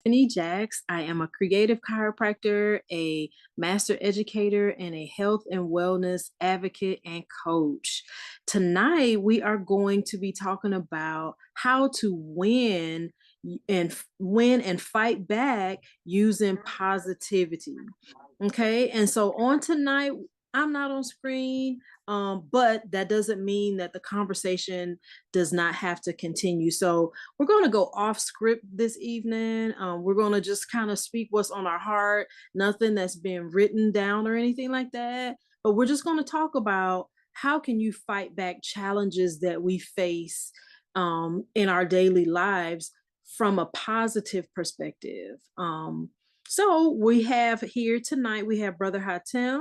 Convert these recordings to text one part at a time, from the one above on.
Jax. I am a creative chiropractor, a master educator, and a health and wellness advocate and coach. Tonight, we are going to be talking about how to win and fight back using positivity. Okay, and so on tonight, I'm not on screen, but that doesn't mean that the conversation does not have to continue. So we're going to go off script this evening. We're going to just kind of speak what's on our heart, nothing that's been written down or anything like that. But we're just going to talk about how can you fight back challenges that we face in our daily lives from a positive perspective. So we have here tonight, we have Brother Hatem,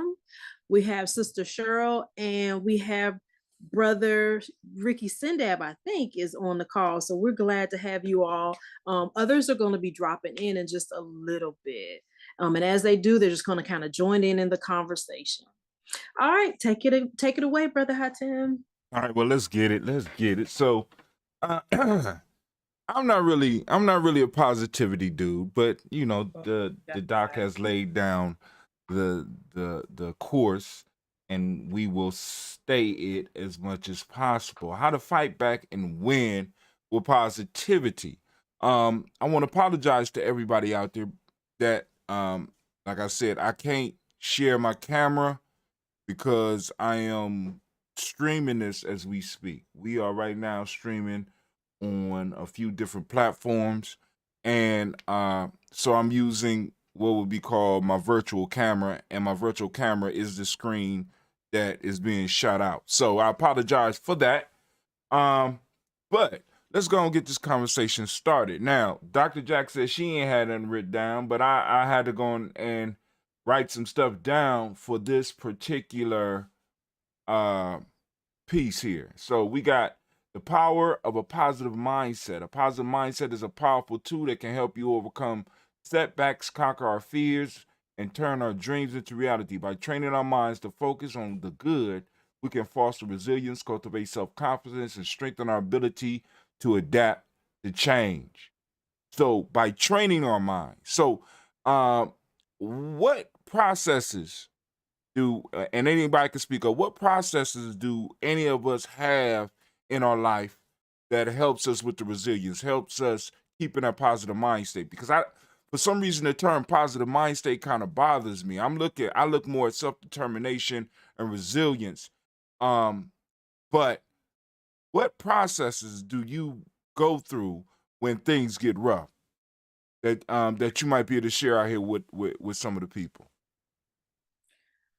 we have Sister Cheryl, and we have Brother Ricky Sindab, I think, is on the call. So we're glad to have you all. Others are going to be dropping in just a little bit. And as they do, they're just going to kind of join in the conversation. All right, take it away, Brother Hatem. All right, well, let's get it. Let's get it. So, I'm not really a positivity dude, but you know, the doc has laid down the course, and we will stay it as much as possible. How to fight back and win with positivity. I want to apologize to everybody out there that, like I said, I can't share my camera because I am streaming this as we speak. We are right now streaming on a few different platforms, and so I'm using what would be called my virtual camera, and my virtual camera is the screen that is being shot out. So I apologize for that. But let's go and get this conversation started. Now, Dr. Jack said she ain't had nothing written down, but I had to go on and write some stuff down for this particular piece here. So we got the power of a positive mindset. A positive mindset is a powerful tool that can help you overcome setbacks, conquer our fears, and turn our dreams into reality. By training our minds to focus on the good, we can foster resilience, cultivate self-confidence, and strengthen our ability to adapt to change. So by training our mind. So what processes and anybody can speak of, what processes do any of us have in our life that helps us with the resilience, helps us keep in a positive mind state? Because for some reason, the term positive mind state kind of bothers me. I look more at self-determination and resilience. But what processes do you go through when things get rough that you might be able to share out here with some of the people?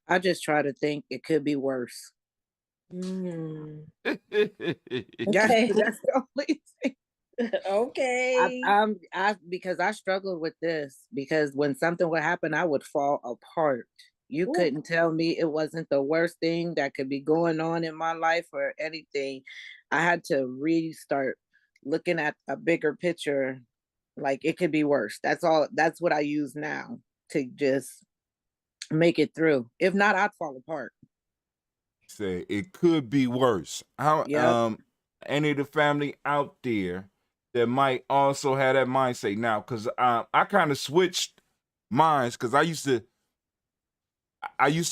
I just try to think it could be worse. Mm. That's Okay. that's the only thing. Okay. Because I struggled with this because when something would happen, I would fall apart. You Ooh. couldn't tell me it wasn't the worst thing that could be going on in my life or anything. I had to really start looking at a bigger picture, like it could be worse. That's all. That's what I use now to just make it through. If not, I'd fall apart. Say it could be worse. How Yep. any of the family out there that might also have that mindset now? Because I kind of switched minds because I used to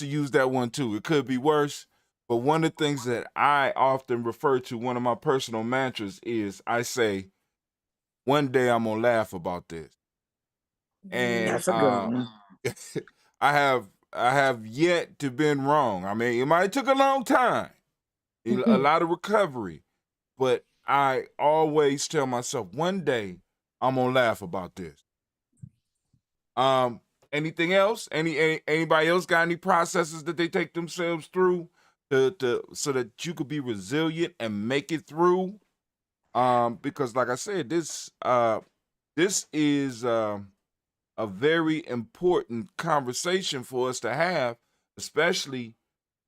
use that one too. It could be worse. But one of the things that I often refer to, one of my personal mantras is I say, one day I'm gonna laugh about this. And That's a good one. I have yet to been wrong. I mean, it might have took a long time, a lot of recovery, but I always tell myself one day I'm gonna laugh about this. Anything else? Anybody else got any processes that they take themselves through to so that you could be resilient and make it through? Because like I said, this is a very important conversation for us to have, especially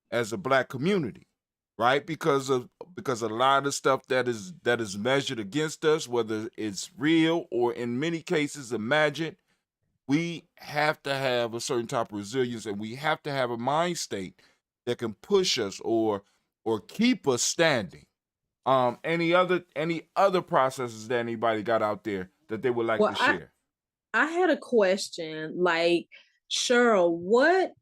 as a Black community, right? Because a lot of stuff that is measured against us, whether it's real or in many cases imagined, we have to have a certain type of resilience, and we have to have a mind state that can push us or keep us standing. Any other processes that anybody got out there that they would like Well, to share? I had a question, like, Cheryl, what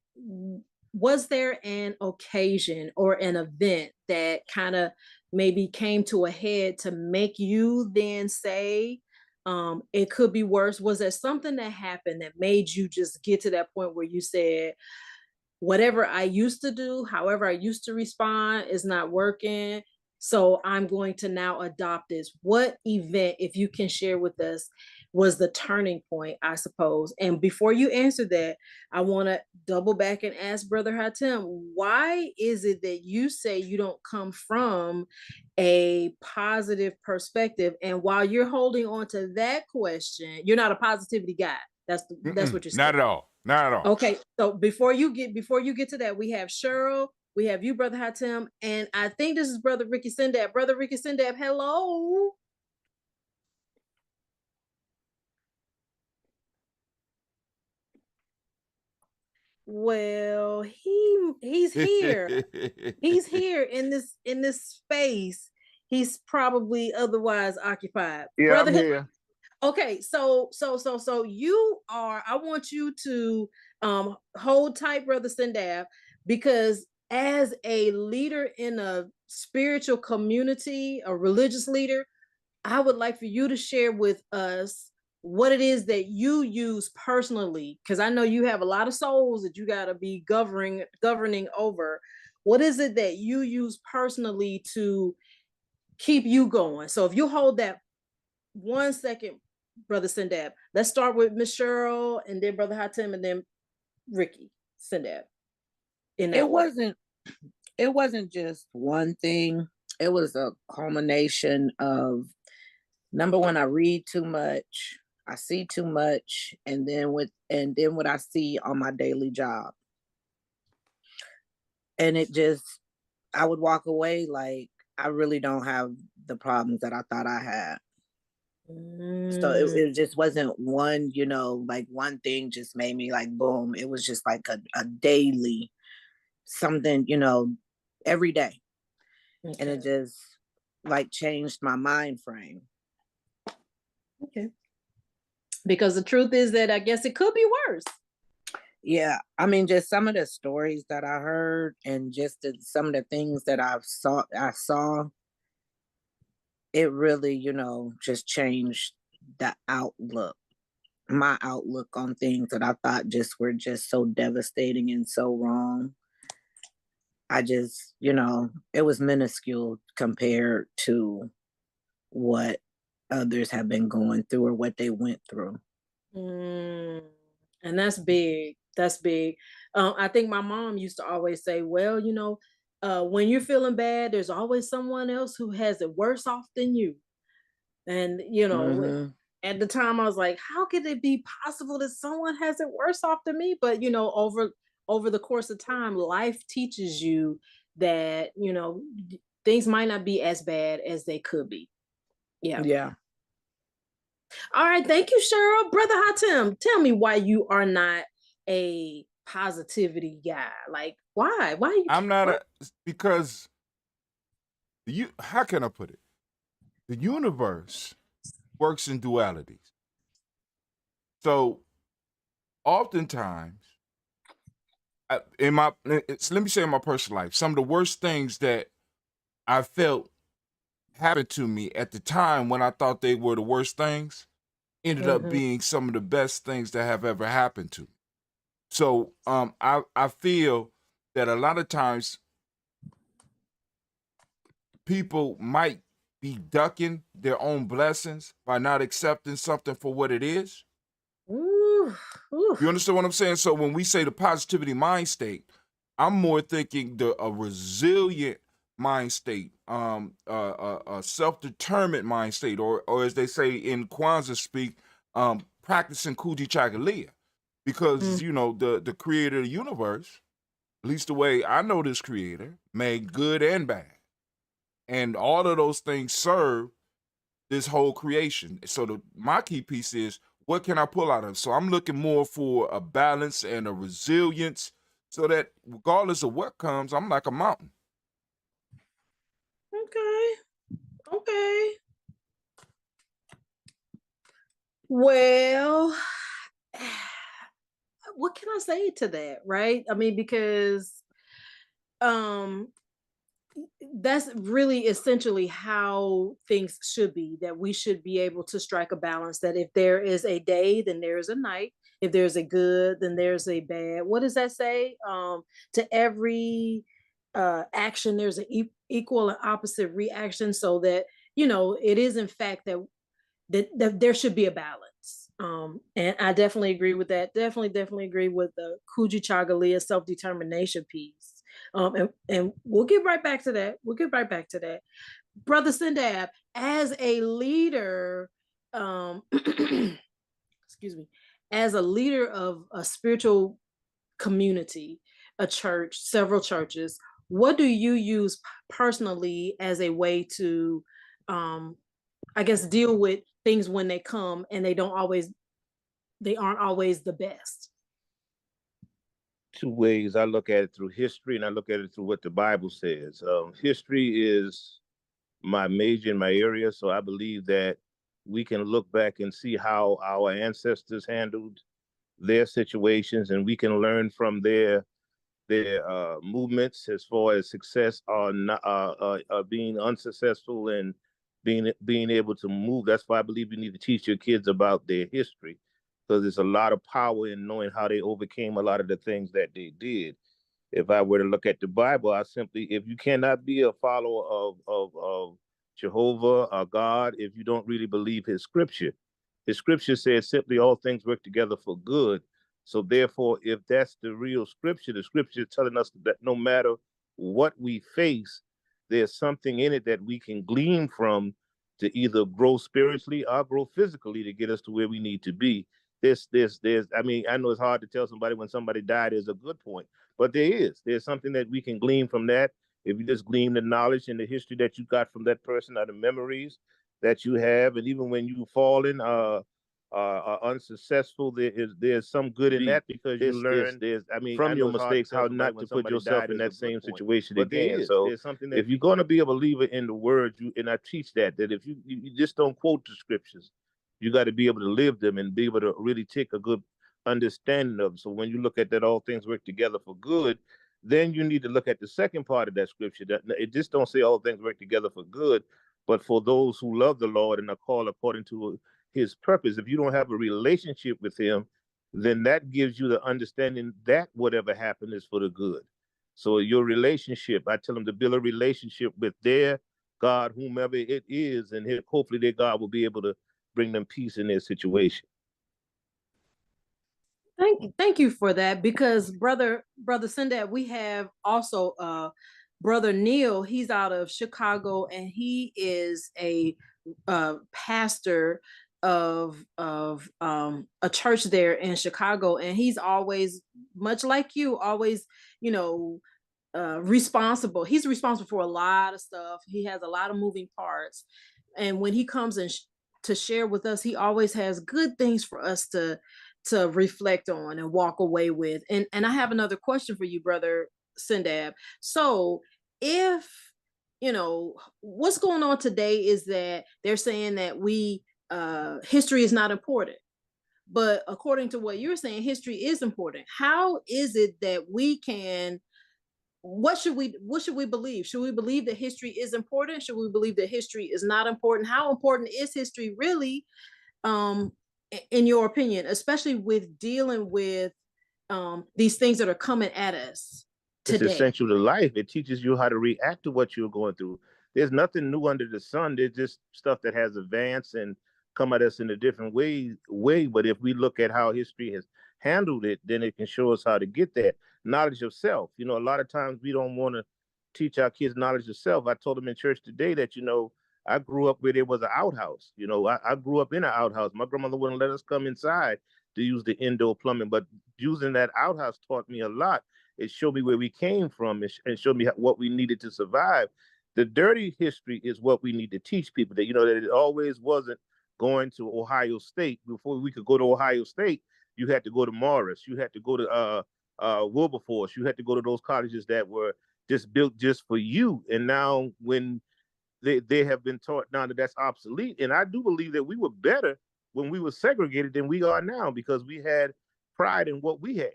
was there an occasion or an event that kind of maybe came to a head to make you then say, it could be worse? Was there something that happened that made you just get to that point where you said, whatever I used to do, however I used to respond is not working. So I'm going to now adopt this. What event, if you can share with us, was the turning point, I suppose? And before you answer that, I want to double back and ask Brother Hatem, why is it that you say you don't come from a positive perspective? And while you're holding on to that question, you're not a positivity guy. That's what you're saying. Not at all. Not at all. Okay, so before you get to that, we have Cheryl, we have you, Brother Hatem, and I think this is Brother Ricky Sindab. Brother Ricky Sindab, hello. Well, he's here. He's here in this space. He's probably otherwise occupied. Yeah, I'm Brother, here. okay, so you are. I want you to hold tight, Brother Sindab, because as a leader in a spiritual community, a religious leader, I would like for you to share with us what it is that you use personally, because I know you have a lot of souls that you got to be governing over. What is it that you use personally to keep you going? So if you hold that 1 second, Brother Sindab. Let's start with Miss Cheryl, and then Brother Hatem, and then Ricky Sindab. It wasn't just one thing. It was a culmination of, number one, I read too much, I see too much, and then what I see on my daily job. And I would walk away like I really don't have the problems that I thought I had. So it just wasn't one, like one thing just made me like, boom. It was just like a daily something, every day. Okay. And it just like changed my mind frame. Okay. Because the truth is that I guess it could be worse. Yeah. I mean, just some of the stories that I heard and just some of the things that I saw, it really, just changed my outlook on things that I thought were just so devastating and so wrong. I just, it was minuscule compared to what others have been going through or what they went through. And that's big. That's big. I think my mom used to always say, well, when you're feeling bad, there's always someone else who has it worse off than you. And, at the time I was like, how could it be possible that someone has it worse off than me? But, over the course of time, life teaches you that, things might not be as bad as they could be. Yeah. Yeah. All right. Thank you, Cheryl. Brother Hatem, tell me why you are not a positivity guy. Like, why? Why? I'm not because how can I put it? The universe works in dualities. So oftentimes, let me say in my personal life, some of the worst things that I felt happened to me at the time when I thought they were the worst things ended up being some of the best things that have ever happened to me. So I feel that a lot of times people might be ducking their own blessings by not accepting something for what it is. Ooh. You understand what I'm saying? So when we say the positivity mind state, I'm more thinking a resilient mind state, a self-determined mind state, or as they say in Kwanzaa speak, practicing Kujichagulia. Because, the creator of the universe, at least the way I know this creator, made good and bad. And all of those things serve this whole creation. So my key piece is, what can I pull out of it? So I'm looking more for a balance and a resilience so that regardless of what comes, I'm like a mountain. Okay. Well, what can I say to that, right? I mean, because um that's really essentially how things should be, that we should be able to strike a balance, that if there is a day, then there's a night. If there's a good, then there's a bad. What does that say? To every action, there's an equal and opposite reaction, so that, it is in fact that there should be a balance. And I definitely agree with that. Definitely agree with the Kuji Chagalia self-determination piece. And we'll get right back to that. Brother Sindab, as a leader, excuse me, as a leader of a spiritual community, a church, several churches, what do you use personally as a way to, I guess, deal with things when they come and they aren't always the best? Two ways. I look at it through history, and I look at it through what the Bible says. History is my major in my area, so I believe that we can look back and see how our ancestors handled their situations, and we can learn from their movements as far as success or not, being unsuccessful, and being able to move. That's why I believe you need to teach your kids about their history, because there's a lot of power in knowing how they overcame a lot of the things that they did. If I were to look at the Bible, if you cannot be a follower of Jehovah or God, if you don't really believe his scripture says simply all things work together for good. So therefore, if that's the real scripture, the scripture is telling us that no matter what we face, there's something in it that we can glean from to either grow spiritually or grow physically to get us to where we need to be. I mean, I know it's hard to tell somebody when somebody died is a good point, but there's something that we can glean from that. If you just glean the knowledge and the history that you got from that person, or the memories that you have, and even when you've fallen, are unsuccessful, there's some good in that, because you learn from your mistakes how not to put yourself in that same situation again. So if you're going to be a believer in the word, and I teach that if you just don't quote the scriptures, you got to be able to live them and be able to really take a good understanding of them. So when you look at that all things work together for good, then you need to look at the second part of that scripture, that it just don't say all things work together for good, but for those who love the Lord and are called according to his purpose. If you don't have a relationship with him, then that gives you the understanding that whatever happened is for the good. So your relationship, I tell them to build a relationship with their God, whomever it is, and hopefully their God will be able to bring them peace in their situation. Thank you for that, because brother Sindab, we have also brother Neil. He's out of Chicago, and he is a pastor of a church there in Chicago, and he's always, much like you, always, responsible. He's responsible for a lot of stuff. He has a lot of moving parts, and when he comes and to share with us, he always has good things for us to reflect on and walk away with. And I have another question for you, brother Sindab. So if, what's going on today is that they're saying that history is not important. But according to what you're saying, history is important. How is it that we can, what should we believe? Should we believe that history is important? Should we believe that history is not important? How important is history really, in your opinion, especially with dealing with these things that are coming at us today? It's essential to life. It teaches you how to react to what you're going through. There's nothing new under the sun. There's just stuff that has advanced and come at us in a different way. But if we look at how history has handled it, then it can show us how to get that knowledge of self. A lot of times we don't want to teach our kids knowledge of self. I told them in church today that, I grew up where there was an outhouse. I grew up in an outhouse. My grandmother wouldn't let us come inside to use the indoor plumbing, but using that outhouse taught me a lot. It showed me where we came from, and showed me what we needed to survive. The dirty history is what we need to teach people, that, that it always wasn't going to Ohio State. Before we could go to Ohio State, you had to go to Morris. You had to go to Wilberforce. You had to go to those colleges that were just built just for you. And now when they have been taught now that that's obsolete. And I do believe that we were better when we were segregated than we are now, because we had pride in what we had.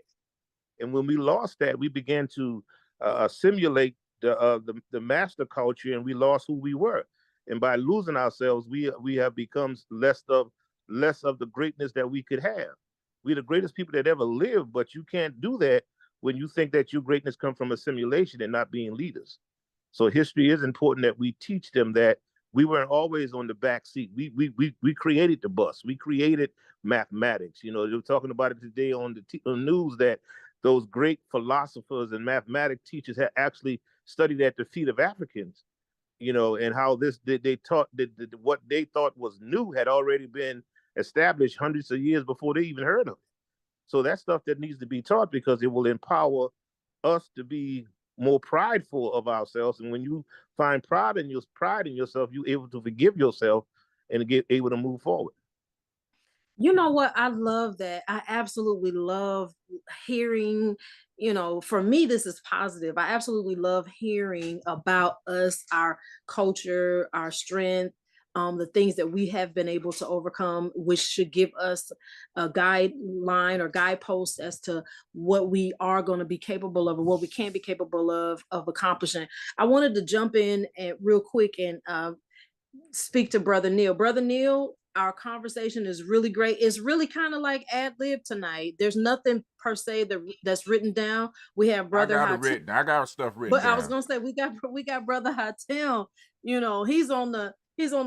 And when we lost that, we began to simulate the master culture, and we lost who we were. And by losing ourselves, we have become less of the greatness that we could have. We're the greatest people that ever lived, but you can't do that when you think that your greatness comes from a simulation and not being leaders. So history is important that we teach them that we weren't always on the back seat. We created the bus. We created mathematics. You know, they were talking about it today on the news that those great philosophers and mathematic teachers had actually studied at the feet of Africans, you know, and how they taught that what they thought was new had already been established hundreds of years before they even heard of it. So that's stuff that needs to be taught, because it will empower us to be more prideful of ourselves. And when you find pride in yourself, you're able to forgive yourself and get able to move forward. You know what? I love that. I absolutely love hearing, you know, for me, this is positive. I absolutely love hearing about us, our culture, our strength, the things that we have been able to overcome, which should give us a guideline or guidepost as to what we are going to be capable of, or what we can't be capable of accomplishing. I wanted to jump in and real quick and speak to Brother Neil. Brother Neil, our conversation is really great. It's really kind of like ad lib tonight. There's nothing per se that's written down. We have Brother I got stuff written but down. I was gonna say we got Brother Hatem. You know, he's on the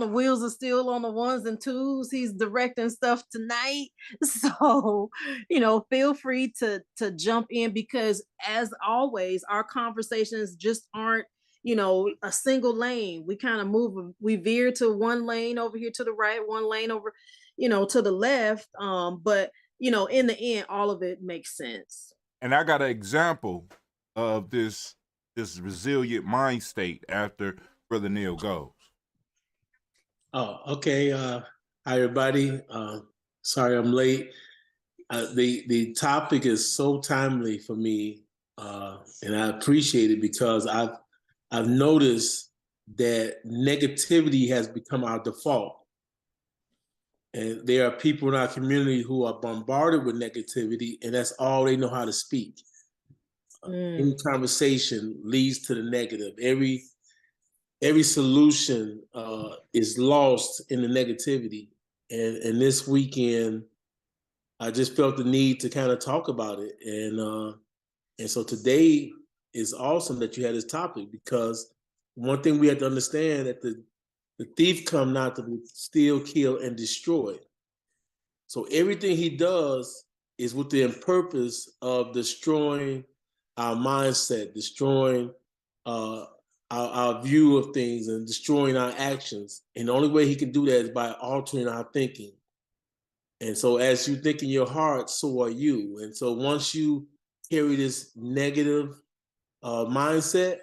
wheels of steel, on the ones and twos. He's directing stuff tonight. So, you know, feel free to jump in, because as always, our conversations just aren't, you know, a single lane. We kind of we veer to one lane over here to the right, one lane over, you know, to the left. But you know, in the end, all of it makes sense. And I got an example of this resilient mind state after Brother Neil goes. Oh, okay. Hi, everybody. Sorry I'm late. The topic is so timely for me, and I appreciate it, because I've noticed that negativity has become our default. And there are people in our community who are bombarded with negativity, and that's all they know how to speak. Any conversation leads to the negative. Every solution is lost in the negativity. And this weekend, I just felt the need to kind of talk about it. And so today is awesome that you had this topic, because one thing we have to understand, that the thief come not to steal, kill, and destroy. So everything he does is with the purpose of destroying our mindset, destroying our view of things, and destroying our actions. And the only way he can do that is by altering our thinking. And so as you think in your heart, so are you. And so once you carry this negative mindset,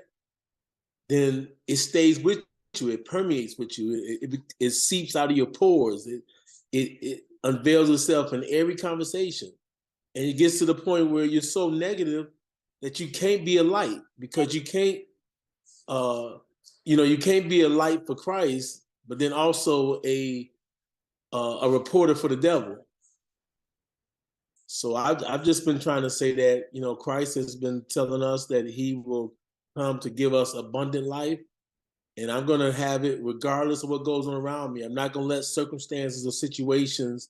then it stays with you, it permeates with you, it seeps out of your pores, it unveils itself in every conversation. And it gets to the point where you're so negative that you can't be a light, because you can't, you can't be a light for Christ, but then also a reporter for the devil. So I've just been trying to say that, Christ has been telling us that he will come to give us abundant life, and I'm going to have it regardless of what goes on around me. I'm not going to let circumstances or situations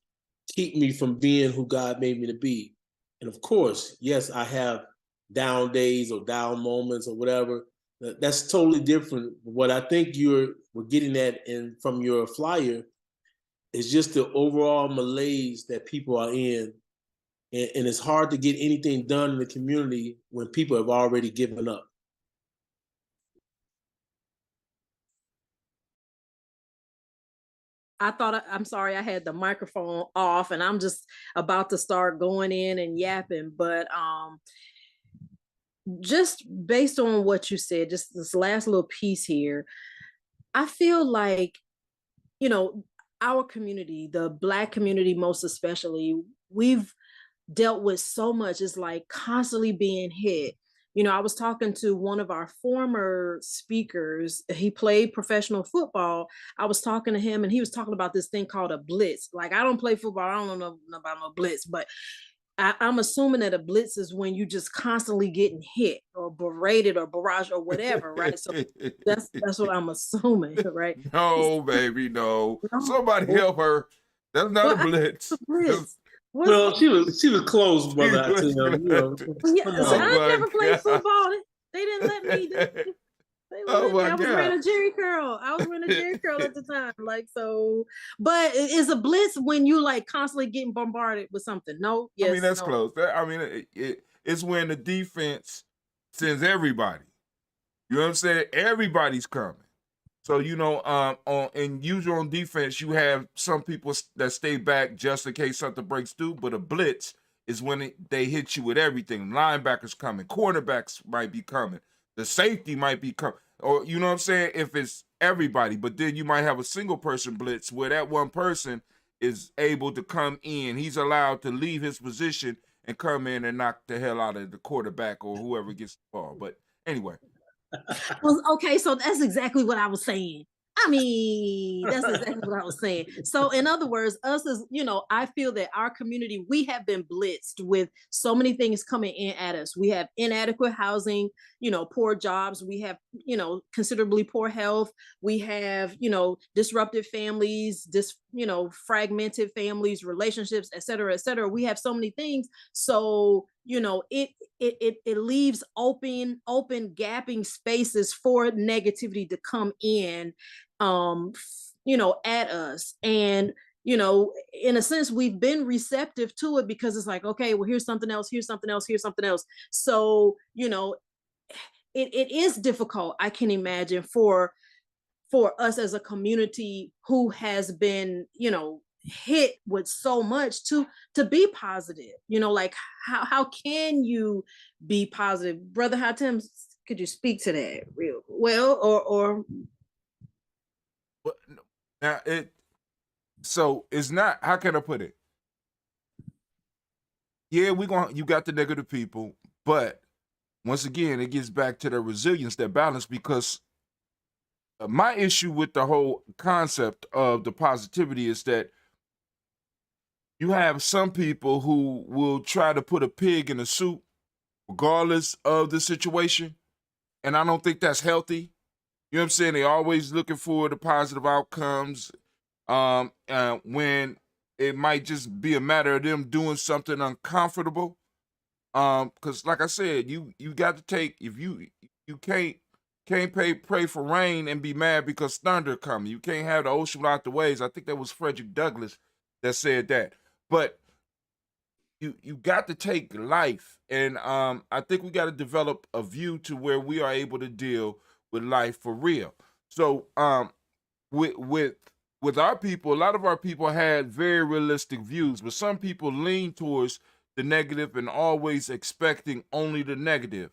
keep me from being who God made me to be. And of course, yes, I have down days or down moments or whatever. That's totally different. What I think we're getting at from your flyer is just the overall malaise that people are in. And it's hard to get anything done in the community when people have already given up. I'm sorry, I had the microphone off, and I'm just about to start going in and yapping, but just based on what you said, just this last little piece here, I feel like, our community, the Black community most especially, we've dealt with so much. It's like constantly being hit You know, I was talking to one of our former speakers. He played professional football. I was talking to him and he was talking about this thing called a blitz. Like, I don't play football. I don't know about no blitz, but I'm assuming that a blitz is when you just constantly getting hit or berated or barrage or whatever, right? So that's what I'm assuming, right? No, baby, no. No. Somebody help her. That's not a Well, blitz. blitz. What's, Well, she was close, brother. I tell was you, glad to- yeah, come so Oh on. I my never played God. football. They didn't let me. They Oh let me. my I was wearing God. a Jerry curl. I was wearing a Jerry curl at the time. Like, so, but is a blitz when you like constantly getting bombarded with something? No, I mean, yes, that's no. close. I mean, it's when the defense sends everybody. You know what I'm saying? Everybody's coming. So, you know, usually on defense, you have some people that stay back just in case something breaks through. But a blitz is when they hit you with everything. Linebackers coming, cornerbacks might be coming, the safety might be coming, or you know what I'm saying? If it's everybody, but then you might have a single person blitz where that one person is able to come in. He's allowed to leave his position and come in and knock the hell out of the quarterback or whoever gets the ball. But anyway. Well, okay, so that's exactly what I was saying. I mean, that's exactly what I was saying. So, in other words, us as you know, I feel that our community, we have been blitzed with so many things coming in at us. We have inadequate housing, you know, poor jobs. We have, you know, considerably poor health. We have, you know, disrupted families, you know, fragmented families, relationships, et cetera, et cetera. We have so many things. So, you know, it leaves open gapping spaces for negativity to come in, you know, at us. And you know, in a sense, we've been receptive to it because it's like, okay, well, here's something else, here's something else, here's something else. So you know, it is difficult, I can imagine, for us as a community who has been, you know, hit with so much to be positive. You know, like how can you be positive? Brother Hatem, could you speak to that real well? Or But now so it's not, how can I put it? Yeah, you got the negative people, but once again, it gets back to the resilience, that balance, because my issue with the whole concept of the positivity is that you have some people who will try to put a pig in a soup regardless of the situation. And I don't think that's healthy. You know what I'm saying? They're always looking for the positive outcomes, when it might just be a matter of them doing something uncomfortable. Because like I said, you got to take, if you can't pray for rain and be mad because thunder coming. You can't have the ocean without the waves. I think that was Frederick Douglass that said that. But you got to take life, and I think we got to develop a view to where we are able to deal with life for real. So with our people, a lot of our people had very realistic views, but some people lean towards the negative and always expecting only the negative.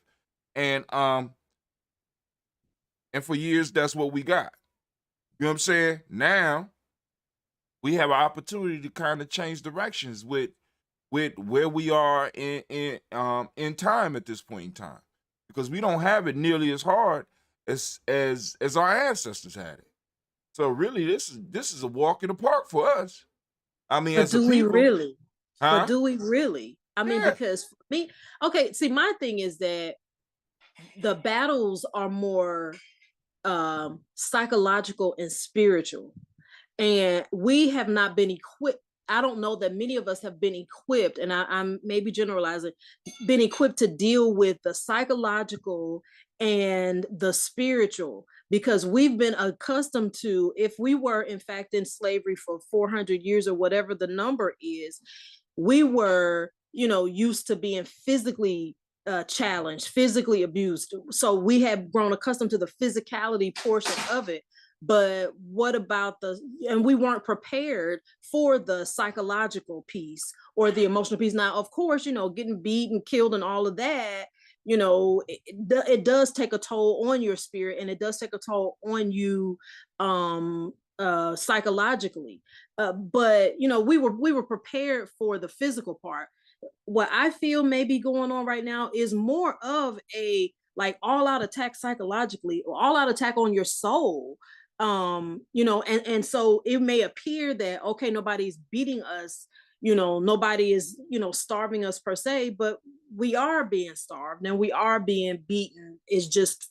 And for years that's what we got. You know what I'm saying? Now we have an opportunity to kind of change directions with where we are in time at this point in time, because we don't have it nearly as hard as our ancestors had it. So really, this is a walk in the park for us. I mean, but as a do we people, really? But huh? do we really? I mean, Yeah. because for me, okay, see, my thing is that the battles are more psychological and spiritual, and we have not been equipped. I don't know that many of us have been equipped, and I'm maybe generalizing, been equipped to deal with the psychological and the spiritual, because we've been accustomed to, if we were in fact in slavery for 400 years or whatever the number is, we were, you know, used to being physically challenged, physically abused. So we have grown accustomed to the physicality portion of it. But what about and we weren't prepared for the psychological piece or the emotional piece. Now, of course, you know, getting beat and killed and all of that, you know, it does take a toll on your spirit, and it does take a toll on you psychologically. But you know, we were prepared for the physical part. what I feel may be going on right now is more of a like all out attack psychologically, or all out attack on your soul. You know, and so it may appear that okay, nobody's beating us, you know, nobody is, you know, starving us per se, but we are being starved and we are being beaten. It's just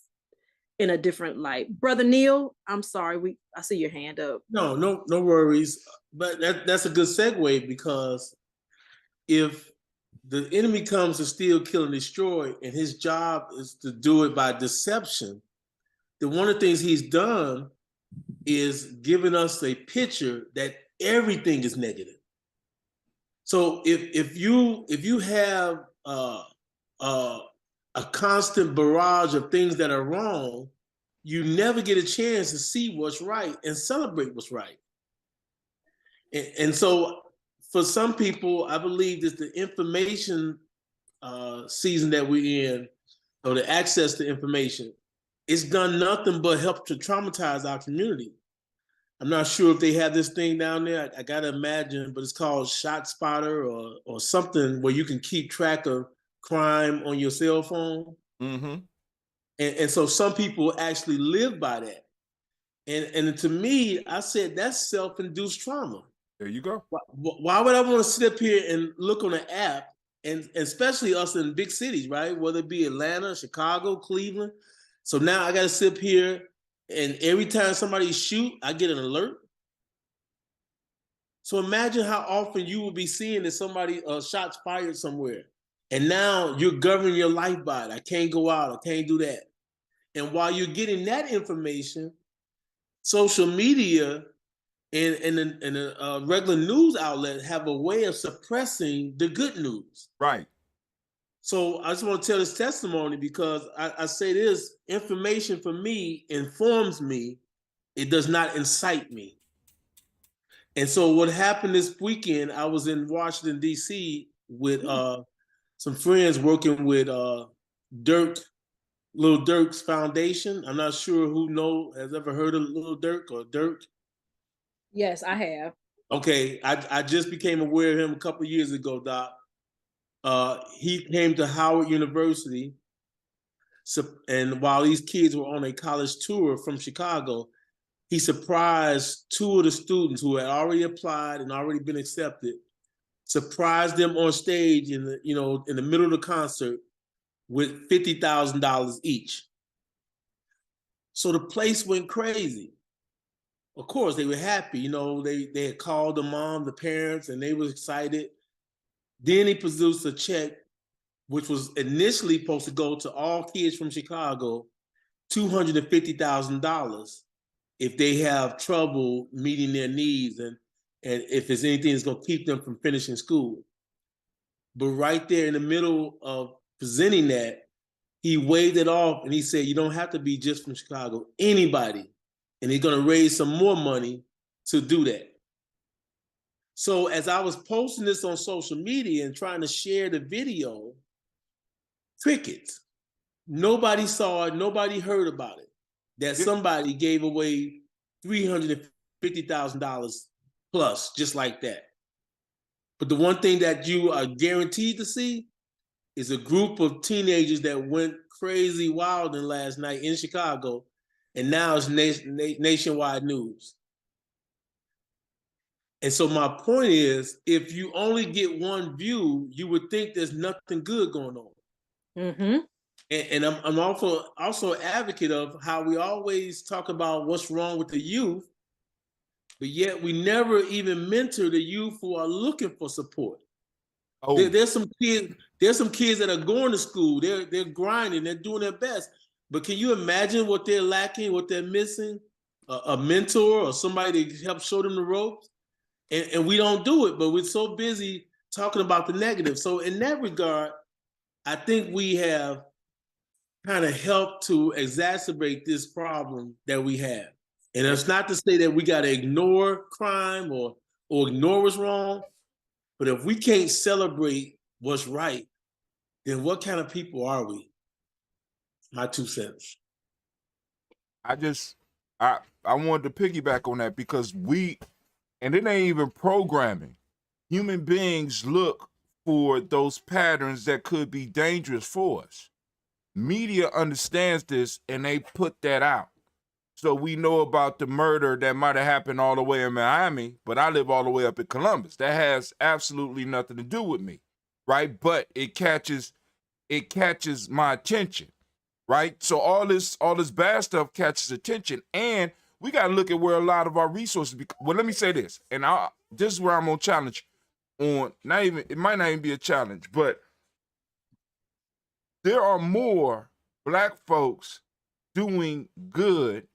in a different light. Brother Neil, I'm sorry, I see your hand up. No worries. But that's a good segue, because if the enemy comes to steal, kill, and destroy, and his job is to do it by deception, then one of the things he's done is giving us a picture that everything is negative. So if you have a constant barrage of things that are wrong, you never get a chance to see what's right and celebrate what's right. And so for some people, I believe that the information season that we're in, or the access to information, it's done nothing but help to traumatize our community. I'm not sure if they have this thing down there. I gotta imagine, but it's called Shot Spotter or something, where you can keep track of crime on your cell phone. Mm-hmm. And so some people actually live by that. And to me, I said that's self-induced trauma. There you go. Why would I want to sit up here and look on an app, and especially us in big cities, right? Whether it be Atlanta, Chicago, Cleveland. So now I got to sit up here, and every time somebody shoot, I get an alert. So imagine how often you will be seeing that somebody shots fired somewhere, and now you're governing your life by it. I can't go out. I can't do that. And while you're getting that information, social media and the regular news outlet have a way of suppressing the good news. Right. So I just want to tell this testimony, because I say this: information for me informs me. It does not incite me. And so what happened this weekend, I was in Washington, D.C. with some friends working with Lil Durk's foundation. I'm not sure who has ever heard of Lil Durk or Durk. Yes, I have. Okay, I just became aware of him a couple of years ago, Doc. He came to Howard University, and while these kids were on a college tour from Chicago, he surprised two of the students who had already applied and already been accepted, surprised them on stage in the middle of the concert with $50,000 each. So the place went crazy. Of course, they were happy. They had called the mom, the parents, and they were excited. Then he produced a check, which was initially supposed to go to all kids from Chicago, $250,000 if they have trouble meeting their needs, and if there's anything that's going to keep them from finishing school. But right there in the middle of presenting that, he waved it off and he said, you don't have to be just from Chicago, anybody. And he's going to raise some more money to do that. So as I was posting this on social media and trying to share the video, crickets. Nobody saw it. Nobody heard about it. That somebody gave away $350,000 plus, just like that. But the one thing that you are guaranteed to see is a group of teenagers that went crazy wild last night in Chicago, and now it's nationwide news. And so my point is, if you only get one view, you would think there's nothing good going on. Mm-hmm. And I'm also an advocate of how we always talk about what's wrong with the youth, but yet we never even mentor the youth who are looking for support. Oh. There's some kids that are going to school. They're grinding. They're doing their best. But can you imagine what they're lacking, what they're missing? A mentor or somebody to help show them the ropes? And we don't do it, but we're so busy talking about the negative. So in that regard, I think we have kind of helped to exacerbate this problem that we have. And it's not to say that we got to ignore crime or ignore what's wrong, but if we can't celebrate what's right, then what kind of people are we? My 2 cents. I wanted to piggyback on that, because and it ain't even programming. Human beings look for those patterns that could be dangerous for us. Media understands this and they put that out. So we know about the murder that might have happened all the way in Miami, but I live all the way up in Columbus. That has absolutely nothing to do with me, right? But it catches my attention, right? So all this bad stuff catches attention, and we got to look at where a lot of our resources. Well, let me say this, and this is where I'm gonna challenge on. It might not even be a challenge, but there are more Black folks doing good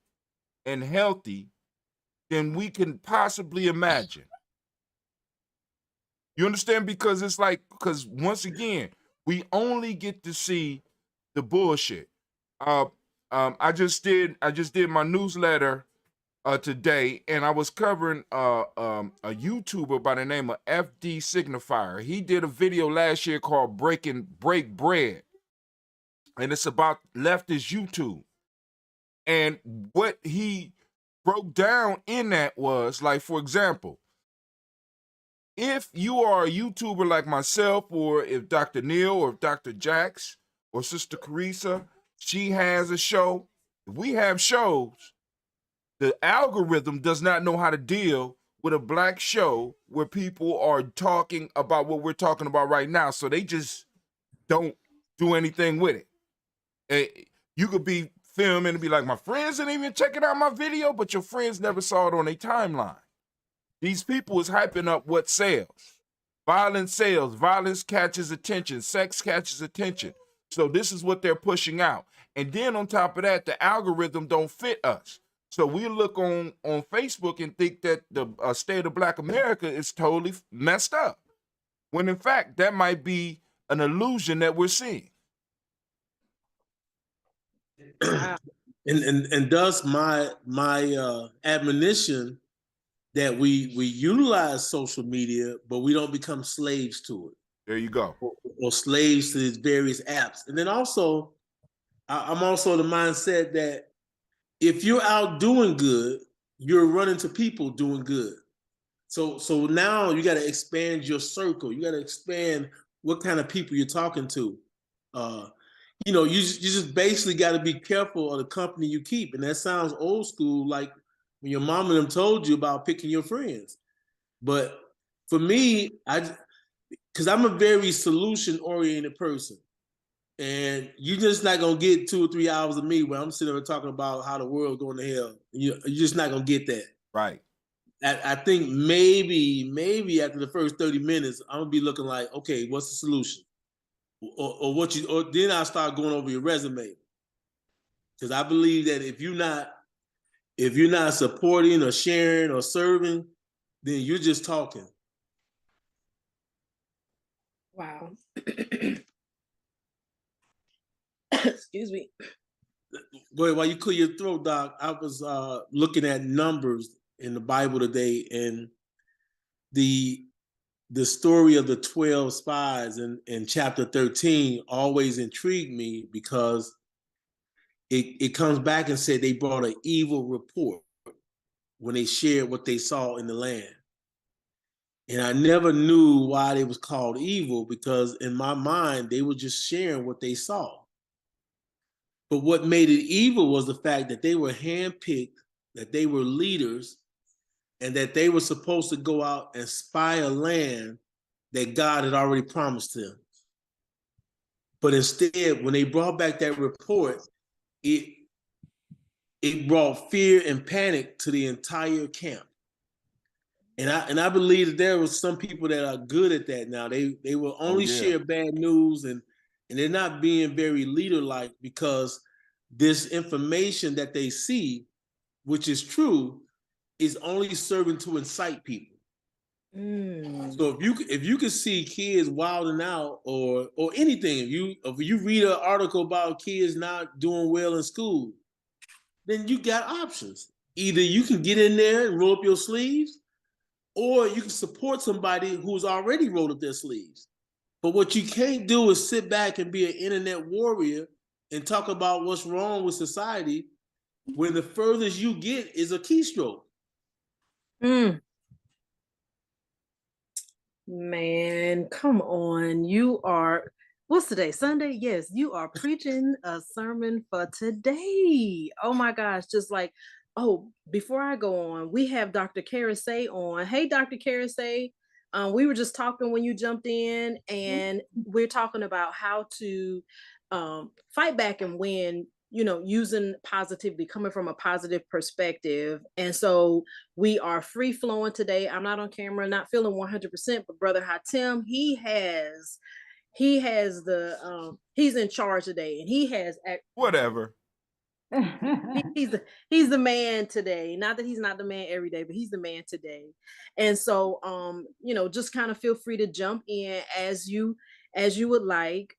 and healthy than we can possibly imagine. You understand? Because it's like, because once again, we only get to see the bullshit. I just did my newsletter today, and I was covering a YouTuber by the name of FD Signifier. He did a video last year called Break Bread, and it's about leftist YouTube. And what he broke down in that was, like, for example, if you are a YouTuber like myself, or if Dr. Neil, or if Dr. Jax, or Sister Carissa, she has a show, if we have shows, the algorithm does not know how to deal with a Black show where people are talking about what we're talking about right now. So they just don't do anything with it. You could be filming and be like, my friends didn't even check out my video, but your friends never saw it on their timeline. These people is hyping up what sells. Violence sells. Violence catches attention. Sex catches attention. So this is what they're pushing out. And then on top of that, the algorithm don't fit us. So we look on Facebook and think that the state of Black America is totally messed up, when in fact that might be an illusion that we're seeing. And thus my admonition that we utilize social media, but we don't become slaves to it. There you go. Or slaves to these various apps. And then also, I'm also the mindset that if you're out doing good, you're running to people doing good. So now you got to expand your circle. You got to expand what kind of people you're talking to. You just basically got to be careful of the company you keep. And that sounds old school, like when your mom and them told you about picking your friends. But for me, because I'm a very solution-oriented person. And you're just not going to get 2 or 3 hours of me where I'm sitting there talking about how the world's going to hell. You're just not going to get that. Right. I think maybe after the first 30 minutes, I'm going to be looking like, okay, what's the solution? Or then I'll start going over your resume. Because I believe that if you're not supporting or sharing or serving, then you're just talking. Wow. Excuse me. Go ahead, while you clear your throat, Doc. I was looking at numbers in the Bible today, and the story of the 12 spies in chapter 13 always intrigued me, because it comes back and said they brought an evil report when they shared what they saw in the land. And I never knew why they was called evil, because in my mind, they were just sharing what they saw. But what made it evil was the fact that they were handpicked, that they were leaders, and that they were supposed to go out and spy a land that God had already promised them. But instead, when they brought back that report, it brought fear and panic to the entire camp. And I believe that there was some people that are good at that now. They will only share bad news, and they're not being very leader-like, because this information that they see, which is true, is only serving to incite people. So if you can see kids wilding out or anything, if you read an article about kids not doing well in school, then you got options. Either you can get in there and roll up your sleeves, or you can support somebody who's already rolled up their sleeves. But what you can't do is sit back and be an internet warrior and talk about what's wrong with society when the furthest you get is a keystroke. Man, come on. You are, what's today? Sunday? Yes, you are preaching a sermon for today. Oh my gosh. Just like, oh, before I go on, we have Dr. Carasay on. Hey, Dr. Carasay. We were just talking when you jumped in, and we're talking about how to fight back and win, using positivity, coming from a positive perspective. And so we are free flowing today. I'm not on camera, not feeling 100%, but Brother Hatim, he has he's in charge today, and he has Whatever. he's the man today. Not that he's not the man every day, but he's the man today. And so just kind of feel free to jump in as you would like.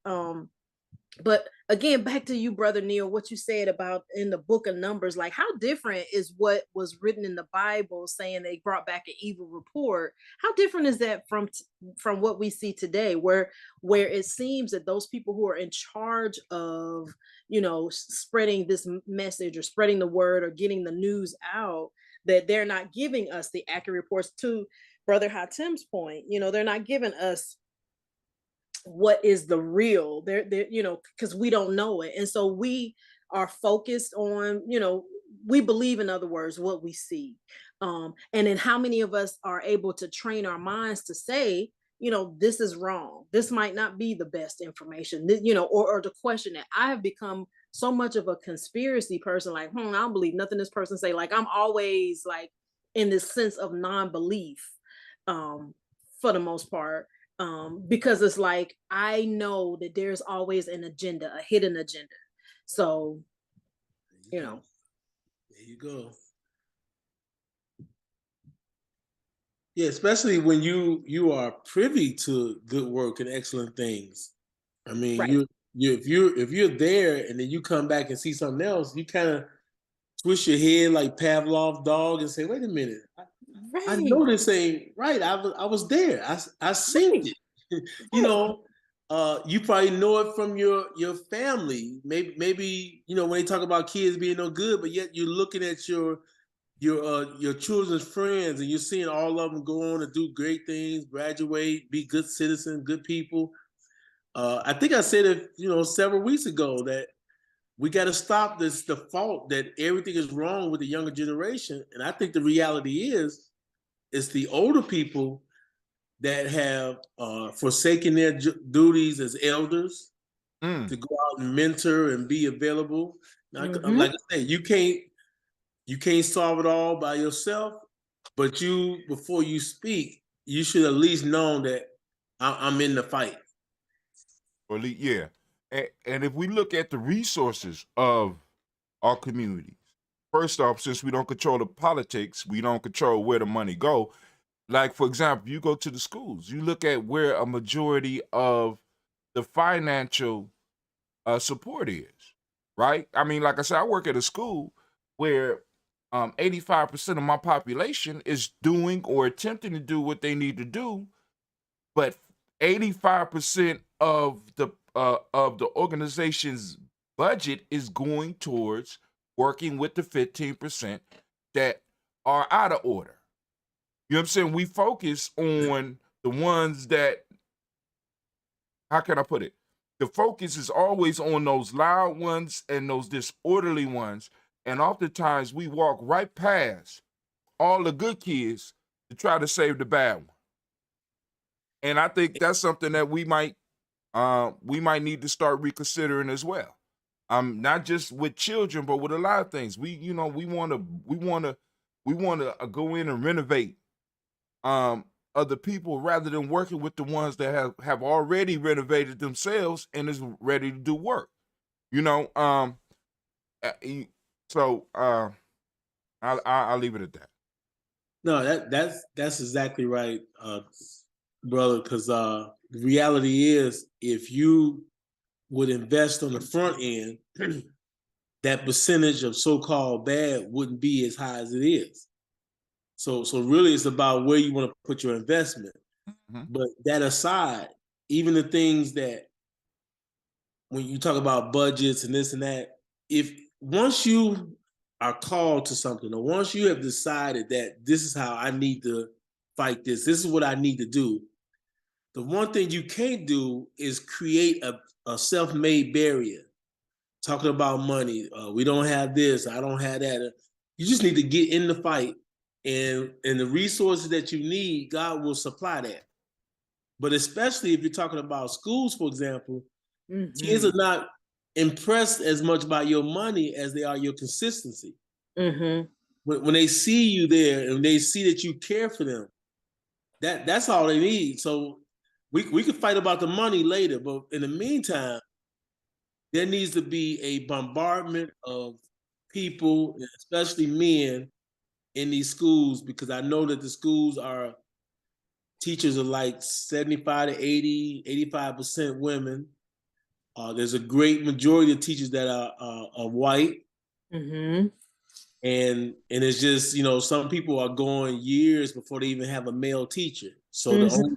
But again, back to you, Brother Neil, what you said about in the book of Numbers, like how different is what was written in the Bible saying they brought back an evil report? How different is that from what we see today, where it seems that those people who are in charge of, spreading this message or spreading the word or getting the news out, that they're not giving us the accurate reports? To Brother Hatim's point, they're not giving us what is the real, they're because we don't know it. And so we are focused on, we believe, in other words, what we see. And then how many of us are able to train our minds to say, this is wrong, this might not be the best information, or to question it. I have become so much of a conspiracy person, like, I don't believe nothing this person say. Like, I'm always like in this sense of non-belief, for the most part, because it's like I know that there's always an agenda, a hidden agenda. So, There you go. Yeah, especially when you are privy to good work and excellent things. I mean, right, if you're there and then you come back and see something else, you kind of twist your head like Pavlov dog and say, "Wait a minute, I right, know this ain't right. I was there. I seen right, it." right. You probably know it from your family. Maybe when they talk about kids being no good, but yet you're looking at your children's friends and you're seeing all of them go on to do great things, graduate, be good citizens, good people. I think I said it, several weeks ago that we got to stop this default that everything is wrong with the younger generation. And I think the reality is it's the older people that have forsaken their duties as elders to go out and mentor and be available. Now, like I said, you can't solve it all by yourself, but before you speak, you should at least know that I'm in the fight. Or yeah. And if we look at the resources of our communities, first off, since we don't control the politics, we don't control where the money go. Like, for example, you go to the schools, you look at where a majority of the financial support is, right? I mean, like I said, I work at a school where 85% of my population is doing or attempting to do what they need to do, but 85% of the organization's budget is going towards working with the 15% that are out of order. You know what I'm saying? We focus on the ones that, how can I put it? The focus is always on those loud ones and those disorderly ones. And oftentimes we walk right past all the good kids to try to save the bad one. And I think that's something that we might need to start reconsidering as well. Not just with children, but with a lot of things. We want to go in and renovate other people rather than working with the ones that have already renovated themselves and is ready to do work. So I'll leave it at that. No, that's exactly right, brother. Because the reality is, if you would invest on the front end, that percentage of so-called bad wouldn't be as high as it is. So really, it's about where you want to put your investment. Mm-hmm. But that aside, even the things that when you talk about budgets and this and that, if once you are called to something, or once you have decided that this is how I need to fight this is what I need to do, The one thing you can't do is create a self-made barrier. Talking about money, we don't have this, I don't have that. You just need to get in the fight, and the resources that you need, God will supply that. But especially if you're talking about schools, for example, kids are not impressed as much by your money as they are your consistency. When they see you there and they see that you care for them, that's all they need. So we could fight about the money later, but in the meantime, there needs to be a bombardment of people, especially men, in these schools, because I know that the schools teachers are like 75 to 80, 85% women. There's a great majority of teachers that are white. And it's just, some people are going years before they even have a male teacher. So the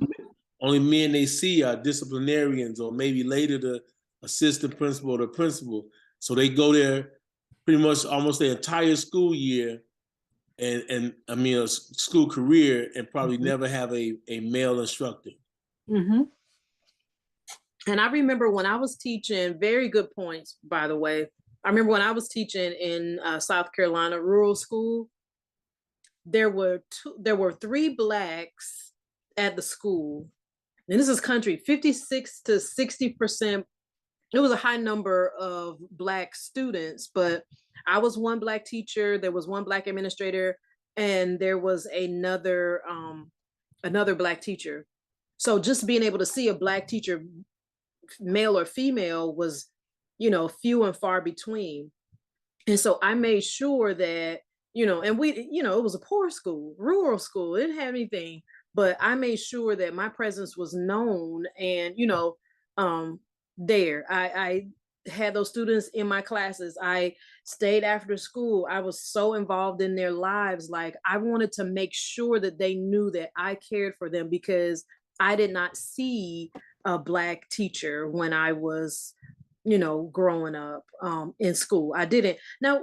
only men they see are disciplinarians, or maybe later the assistant principal or the principal. So they go there pretty much almost their entire school year, and I mean a school career, and probably never have a male instructor. And I remember when I was teaching, very good points, by the way. I remember when I was teaching in South Carolina rural school, there were 3 Blacks at the school. And this is country, 56 to 60%. It was a high number of Black students, but I was one Black teacher. There was one Black administrator, and there was another Black teacher. So just being able to see a Black teacher, male or female, was, few and far between. And so I made sure that, and we, it was a poor school, rural school, it didn't have anything, but I made sure that my presence was known. And, there, I had those students in my classes. I stayed after school. I was so involved in their lives. Like, I wanted to make sure that they knew that I cared for them, because I did not see a Black teacher when I was, growing up in school. I didn't. Now,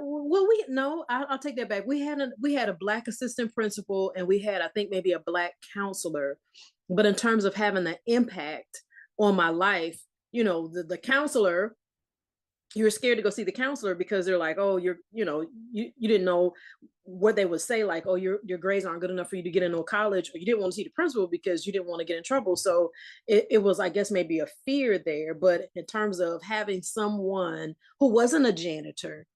I'll take that back. We had a Black assistant principal, and we had, I think, maybe a Black counselor. But in terms of having an impact on my life, the counselor, you were scared to go see the counselor because they're like, oh, you didn't know what they would say, like, oh, your grades aren't good enough for you to get into a college, or you didn't want to see the principal because you didn't want to get in trouble. So it was, I guess, maybe a fear there. But in terms of having someone who wasn't a janitor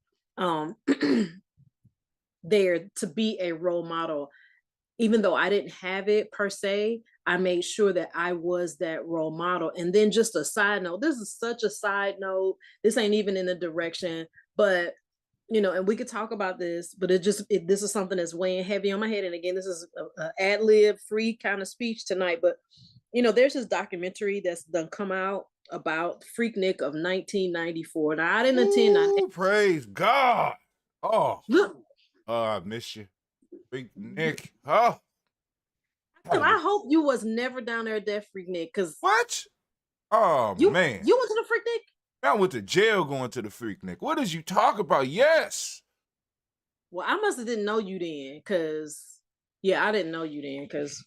there to be a role model, even though I didn't have it per se, I made sure that I was that role model. And then, just a side note, this is such a side note, this ain't even in the direction, but and we could talk about this, but this is something that's weighing heavy on my head. And again, this is a ad lib free kind of speech tonight, but there's this documentary that's done come out about Freaknik of 1994. Now, I didn't attend. Praise God. Oh, look, I miss you, Freaknik. Oh, I hope you was never down there at that Freaknik, because what? Oh, man. You went to the Freaknik? I went to jail going to the Freaknik. What did you talk about? Yes. Well, I must have didn't know you then, because I didn't know you then, because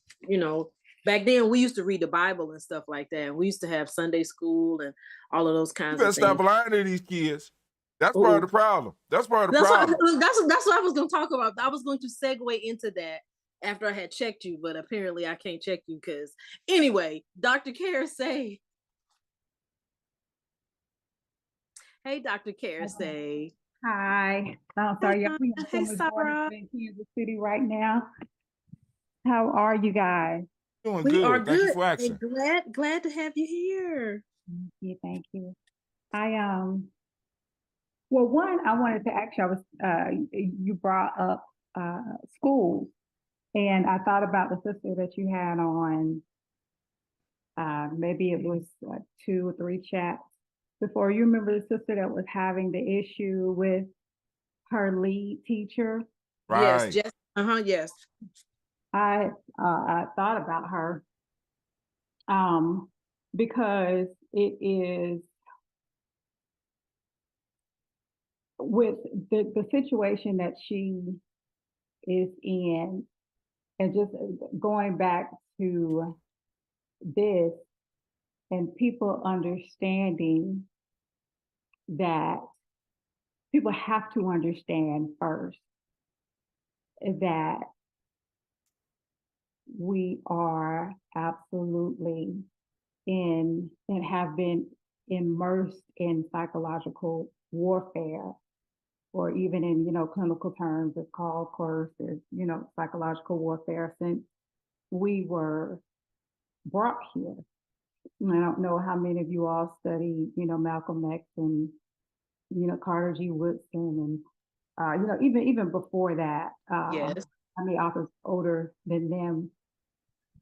back then we used to read the Bible and stuff like that. We used to have Sunday school and all of those kinds of things. You better stop lying to these kids. That's part of the problem. That's part of the problem. That's what I was going to talk about. I was going to segue into that after I had checked you, but apparently I can't check you, because anyway, Dr. Karasay. Hey, Dr. Karasay. Hi. I'm sorry, y'all. We have so much going in Kansas City right now. How are you guys? Doing we good. Are Thank good. you for asking. Glad to have you here. Thank you. Well, one, I wanted to actually, you brought up schools, and I thought about the sister that you had on, maybe it was 2 or 3 chats before. You remember the sister that was having the issue with her lead teacher? Right. Yes. Yes. I thought about her because it is with the situation that she is in, and just going back to this, and people understanding that people have to understand first that we are absolutely in and have been immersed in psychological warfare, or even in, clinical terms, it's called, of course, is, psychological warfare since we were brought here. And I don't know how many of you all study, Malcolm X and, Carter G. Woodson and, even before that, Yes. I mean, authors older than them,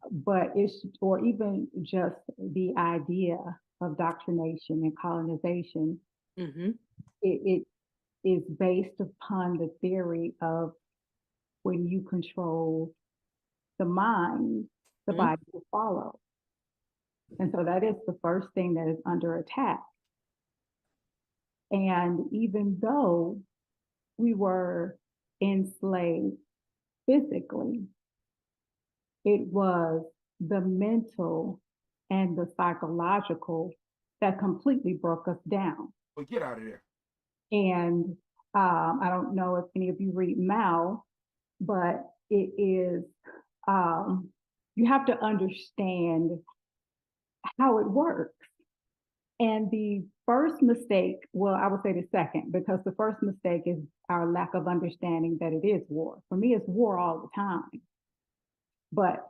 but or even just the idea of doctrination and colonization, Mm-hmm. it is based upon the theory of when you control the mind, the Mm-hmm. body will follow. And so that is the first thing that is under attack. And even though we were enslaved physically, it was the mental and the psychological that completely broke us down. Well, get out of there. And I don't know if any of you read Mao, but it is, you have to understand how it works. And the first mistake, well, I would say the second, because the first mistake is our lack of understanding that it is war. For me, it's war all the time. But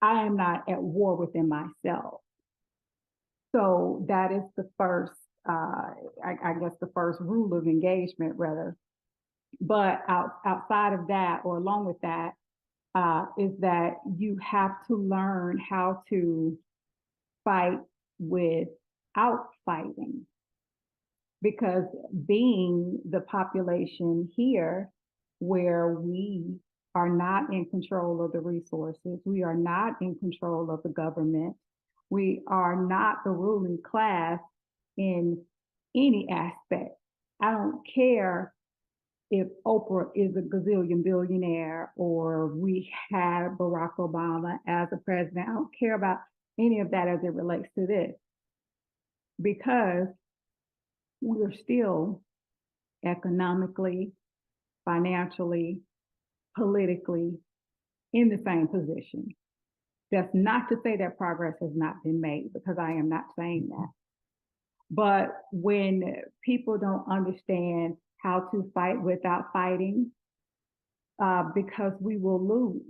I am not at war within myself. So that is the first, I guess, the first rule of engagement, rather. But outside of that, or along with that, is that you have to learn how to fight without fighting. Because being the population here, where we are not in control of the resources, we are not in control of the government, we are not the ruling class in any aspect. I don't care if Oprah is a gazillion billionaire or we had Barack Obama as a president. I don't care about any of that as it relates to this, because we're still economically, financially, politically in the same position. That's not to say that progress has not been made, because I am not saying that. But when people don't understand how to fight without fighting, because we will lose.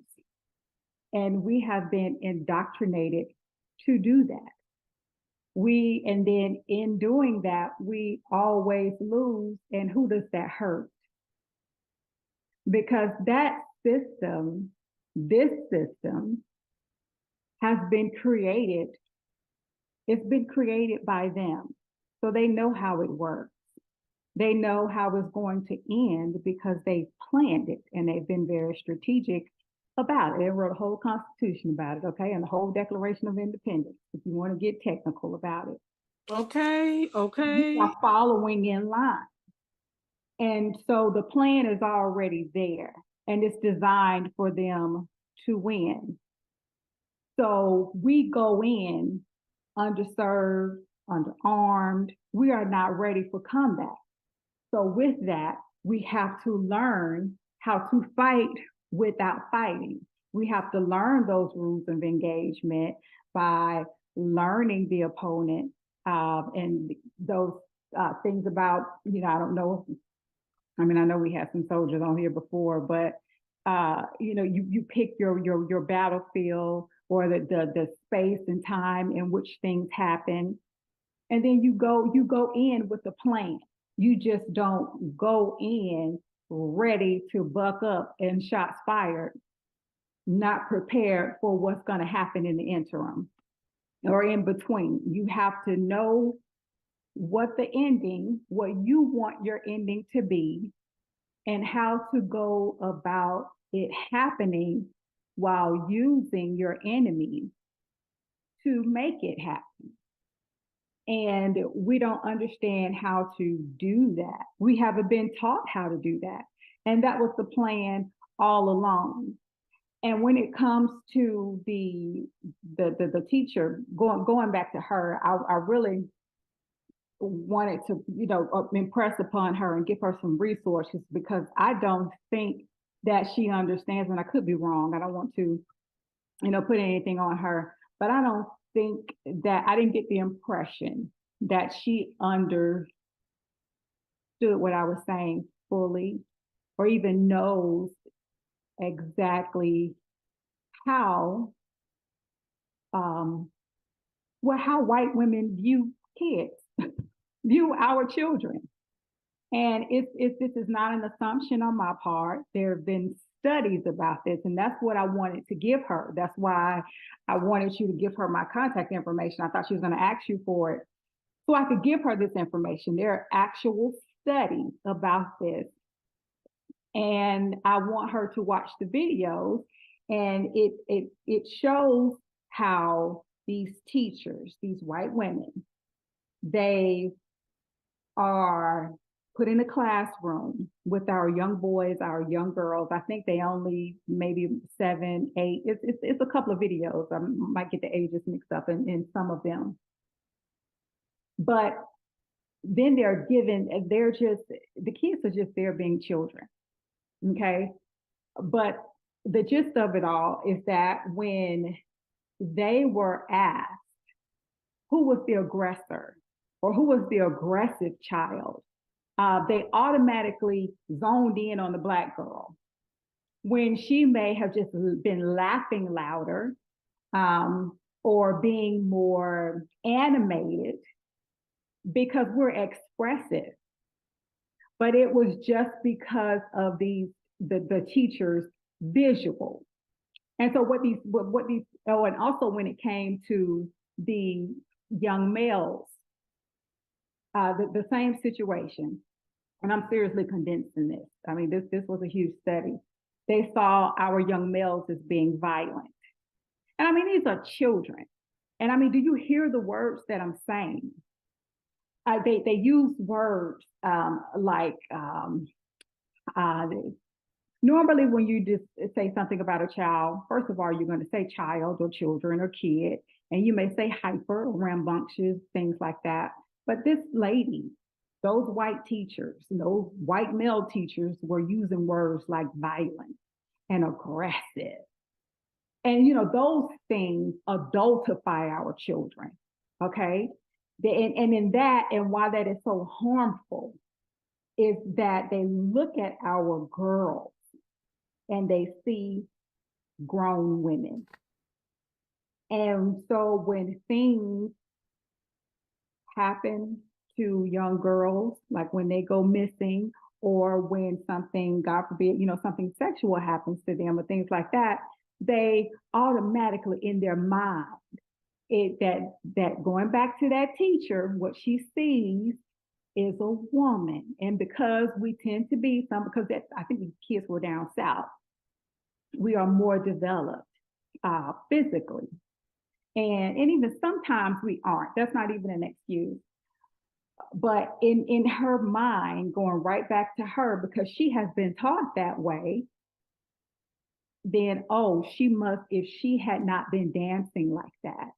And we have been indoctrinated to do that. And then in doing that, we always lose. And who does that hurt? Because that system, this system, has been created. It's been created by them. So they know how it works. They know how it's going to end because they planned it, and they've been very strategic about it. They wrote a whole constitution about it, okay? And the whole Declaration of Independence, if you want to get technical about it. Okay. We are following in line. And so the plan is already there, and it's designed for them to win. So we go in underserved, underarmed. We are not ready for combat. So with that, we have to learn how to fight without fighting. We have to learn those rules of engagement by learning the opponent, and those things about, I don't know. I mean, I know we had some soldiers on here before, but you pick your battlefield, or the space and time in which things happen, and then you go in with a plan. You just don't go in ready to buck up and shots fired, not prepared for what's going to happen in the interim or in between. You have to know what you want your ending to be, and how to go about it happening while using your enemy to make it happen. And we don't understand how to do that. We haven't been taught how to do that. And that was the plan all along. And when it comes to the teacher, going back to her, I really wanted to, impress upon her and give her some resources, because I don't think that she understands, and I could be wrong. I don't want to, put anything on her, but I don't think that, I didn't get the impression that she understood what I was saying fully, or even knows exactly how how white women view kids, view our children. And this is not an assumption on my part. There have been studies about this, and that's what I wanted to give her. That's why I wanted you to give her my contact information. I thought she was going to ask you for it, so I could give her this information. There are actual studies about this, and I want her to watch the videos, and it shows how these teachers, these white women, they are put in a classroom with our young boys, our young girls. I think they only maybe 7, 8. It's a couple of videos. I might get the ages mixed up in some of them. But then they're just, the kids are just there being children. Okay. But the gist of it all is that when they were asked who was the aggressor or who was the aggressive child, they automatically zoned in on the Black girl, when she may have just been laughing louder, or being more animated, because we're expressive. But it was just because of the teacher's visual. And so what these, and also when it came to the young males, the same situation, and I'm seriously condensing this. I mean, this was a huge study. They saw our young males as being violent. And I mean, these are children. And I mean, do you hear the words that I'm saying? They use words like, normally when you just say something about a child, first of all, you're going to say child or children or kid, and you may say hyper or rambunctious, things like that. But this lady, those white teachers, those white male teachers were using words like violent and aggressive. And, those things adultify our children, okay? And in that, and why that is so harmful, is that they look at our girls and they see grown women. And so when things happen to young girls, like when they go missing, or when something, God forbid, something sexual happens to them or things like that, they automatically in their mind, that going back to that teacher, what she sees is a woman. And because we tend to be because I think the kids were down south, we are more developed physically. And even sometimes we aren't. That's not even an excuse. But in her mind, going right back to her, because she has been taught that way, then, she must, if she had not been dancing like that,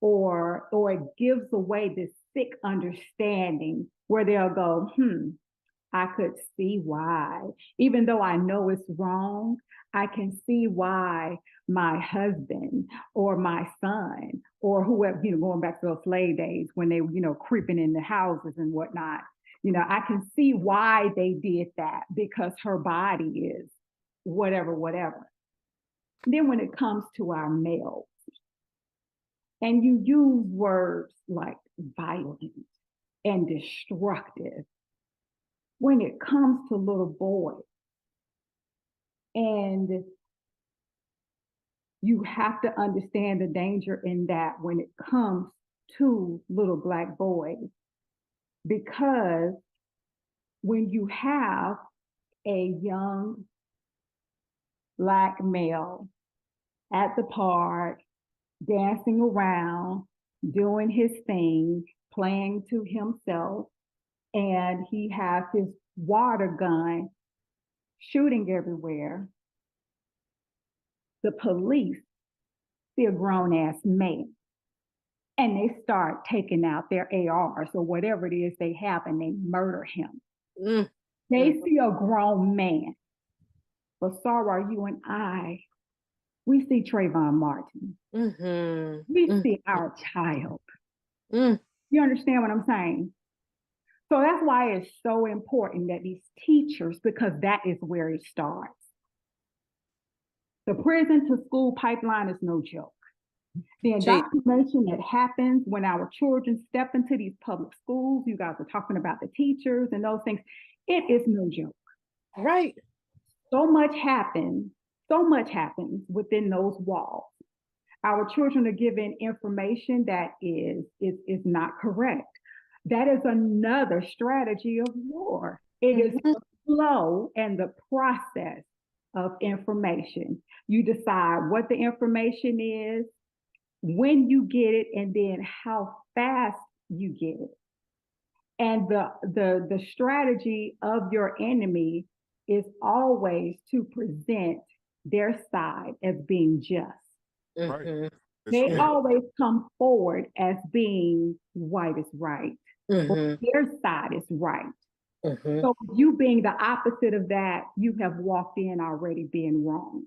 or it gives away this sick understanding where they'll go, I could see why. Even though I know it's wrong, I can see why my husband or my son or whoever, going back to those slave days when they, creeping in the houses and whatnot, I can see why they did that, because her body is whatever. Then when it comes to our males, and you use words like violent and destructive, when it comes to little boys, and you have to understand the danger in that when it comes to little Black boys, because when you have a young Black male at the park, dancing around, doing his thing, playing to himself, and he has his water gun shooting everywhere, the police see a grown ass man and they start taking out their ARs or whatever it is they have and they murder him. Mm. They see a grown man. But Sarah, you and I, we see Trayvon Martin. We see our child. You understand what I'm saying? So that's why it's so important that these teachers, because that is where it starts. The prison to school pipeline is no joke. The indoctrination that happens when our children step into these public schools, you guys are talking about the teachers and those things, it is no joke. Right. So much happens within those walls. Our children are given information that is not correct. That is another strategy of war. It is the flow and the process of information. You decide what the information is, when you get it, and then how fast you get it. And the strategy of your enemy is always to present their side as being just. Right. They always come forward as being white is right, or their side is right. So you being the opposite of that, you have walked in already being wrong.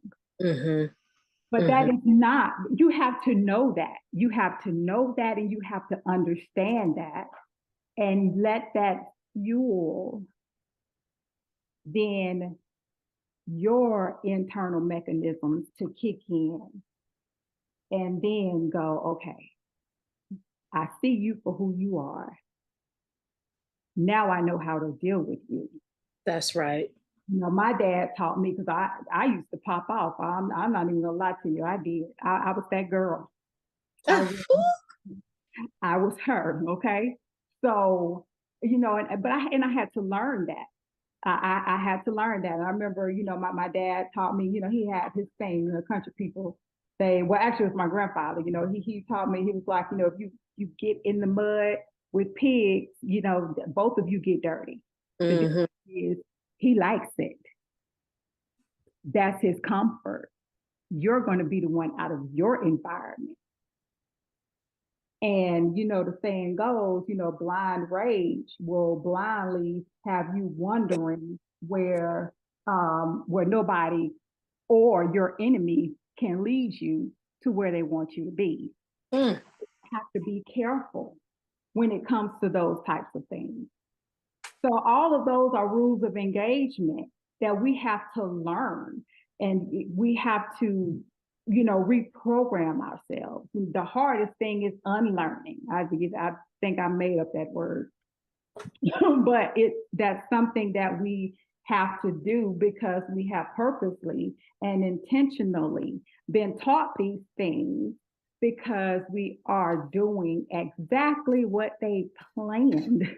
But that is not, you have to know that. You have to know that, and you have to understand that, and let that fuel then your internal mechanisms to kick in, and then go, okay, I see you for who you are. Now I know how to deal with you. That's right. You know, my dad taught me, because I used to pop off. I'm not even gonna lie to you. I did. I was that girl. I was her. Okay. So, you know, but I had to learn that. I had to learn that. And I remember, you know, my dad taught me, you know, he had his thing, country people say, well, actually it was my grandfather, you know, he taught me, he was like, you know, if you get in the mud with pigs, you know, both of you get dirty. The difference is he likes it. That's his comfort. You're going to be the one out of your environment. And, you know, the saying goes, you know, blind rage will blindly have you wondering where nobody or your enemy can lead you to where they want you to be. You have to be careful when it comes to those types of things. So all of those are rules of engagement that we have to learn, and we have to, you know, reprogram ourselves. The hardest thing is unlearning. I think I made up that word, but that's something that we have to do, because we have purposely and intentionally been taught these things, because we are doing exactly what they planned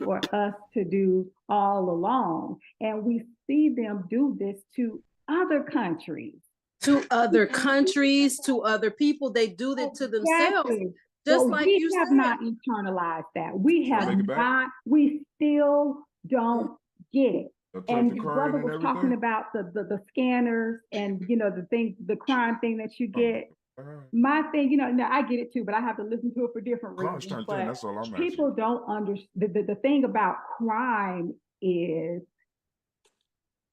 for us to do all along. And we see them do this to other countries. To other people. They do it to themselves. Exactly. Just like you have said. not internalized that. We have not, we still don't get it. And your brother was talking about the scanners and, you know, the crime thing that you get. My thing, you know, no, I get it too, but I have to listen to it for different reasons. But that's all I'm people don't understand. The thing about crime is,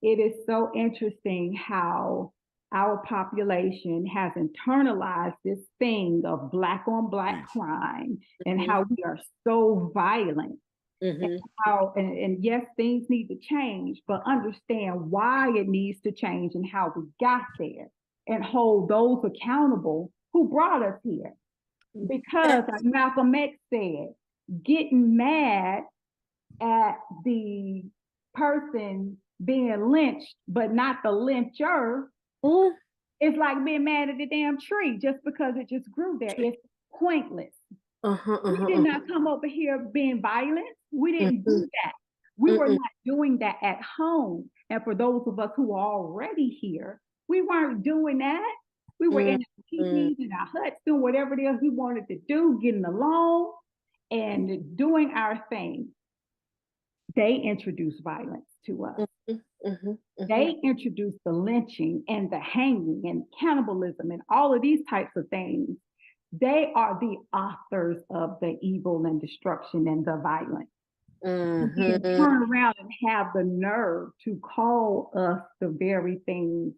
it is so interesting how our population has internalized this thing of Black on Black crime, and how we are so violent. And how, and yes, things need to change, but understand why it needs to change and how we got there, and hold those accountable who brought us here. Because, like Malcolm X said, getting mad at the person being lynched, but not the lyncher, it's like being mad at the damn tree just because it just grew there. It's pointless. We did not come over here being violent. We didn't do that. We were not doing that at home. And for those of us who are already here, we weren't doing that. We were in our teepees, in our huts, doing whatever it is we wanted to do, getting along and doing our thing. They introduced violence to us. They introduced the lynching and the hanging and cannibalism and all of these types of things. They are the authors of the evil and destruction and the violence. And then turn around and have the nerve to call us the very things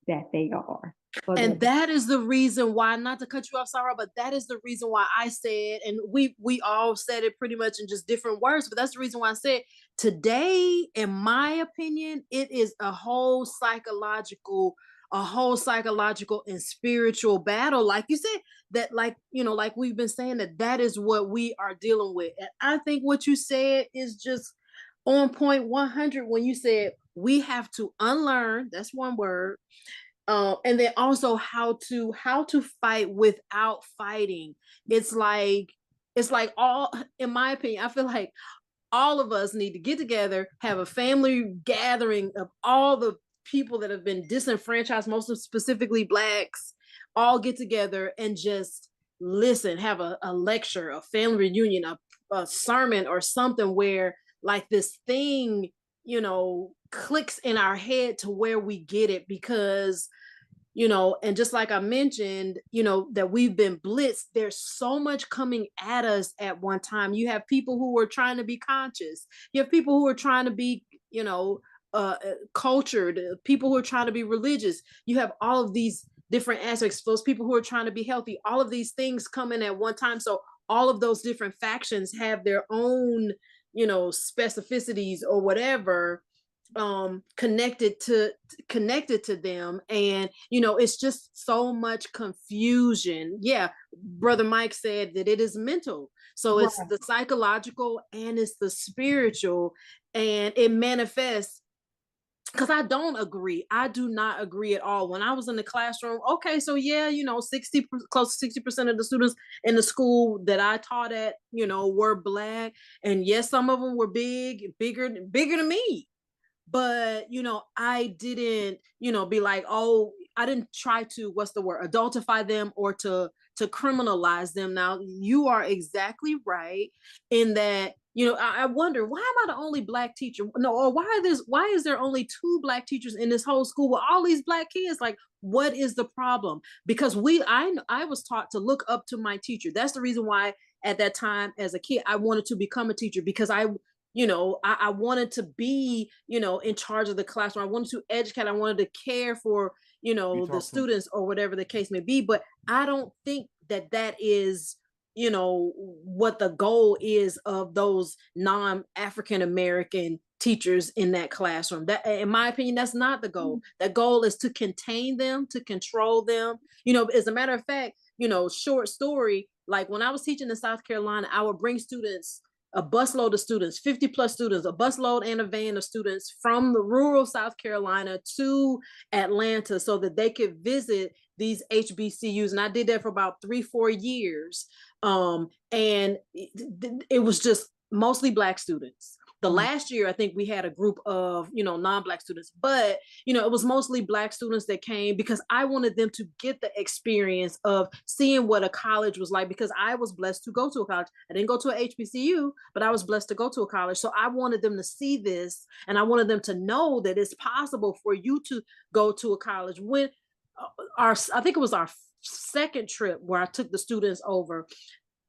that they are. And that is the reason why, not to cut you off, Sarah, but that is the reason why I said, and we all said it pretty much in just different words, but that's the reason why I said today, in my opinion, it is a whole psychological and spiritual battle. Like you said, that like, like we've been saying, that is what we are dealing with. And I think what you said is just on point 100 when you said we have to unlearn, that's one word. And then also how to fight without fighting. It's like all, in my opinion, I feel like all of us need to get together, have a family gathering of all the people that have been disenfranchised, most of specifically Blacks, all get together and just listen, have a lecture, a family reunion, a sermon or something where like this thing, clicks in our head to where we get it, because and just like I mentioned, that we've been blitzed. There's so much coming at us at one time. You have people who are trying to be conscious. You have people who are trying to be, cultured, people who are trying to be religious. You have all of these different aspects, those people who are trying to be healthy, all of these things coming at one time. So all of those different factions have their own, specificities or whatever, connected to them. And it's just so much confusion. Yeah, Brother Mike said that it is mental, so it's the psychological and it's the spiritual, and it manifests. Because I do not agree at all. When I was in the classroom, okay, so yeah, 60, close to 60% of the students in the school that I taught at, were Black, and yes, some of them were bigger than me. But I didn't be like, oh, I didn't try to, what's the word, adultify them or to criminalize them. Now you are exactly right in that, I wonder, why am I the only Black teacher? No, or why is there only 2 Black teachers in this whole school with all these Black kids? Like, what is the problem? Because I was taught to look up to my teacher. That's the reason why at that time as a kid I wanted to become a teacher, because I wanted to be, in charge of the classroom. I wanted to educate. I wanted to care for, the students or whatever the case may be. But I don't think that is, what the goal is of those non-African American teachers in that classroom. That, in my opinion, that's not the goal. The goal is to contain them, to control them. As a matter of fact, short story, like when I was teaching in South Carolina, I would bring students, a busload of students, 50 plus students, a busload and a van of students from the rural South Carolina to Atlanta so that they could visit these HBCUs. And I did that for about 3-4 years. And it was just mostly Black students. The last year, I think we had a group of, non-Black students, but, it was mostly Black students that came because I wanted them to get the experience of seeing what a college was like, because I was blessed to go to a college. I didn't go to an HBCU, but I was blessed to go to a college. So I wanted them to see this, and I wanted them to know that it's possible for you to go to a college. When I think it was our second trip where I took the students over,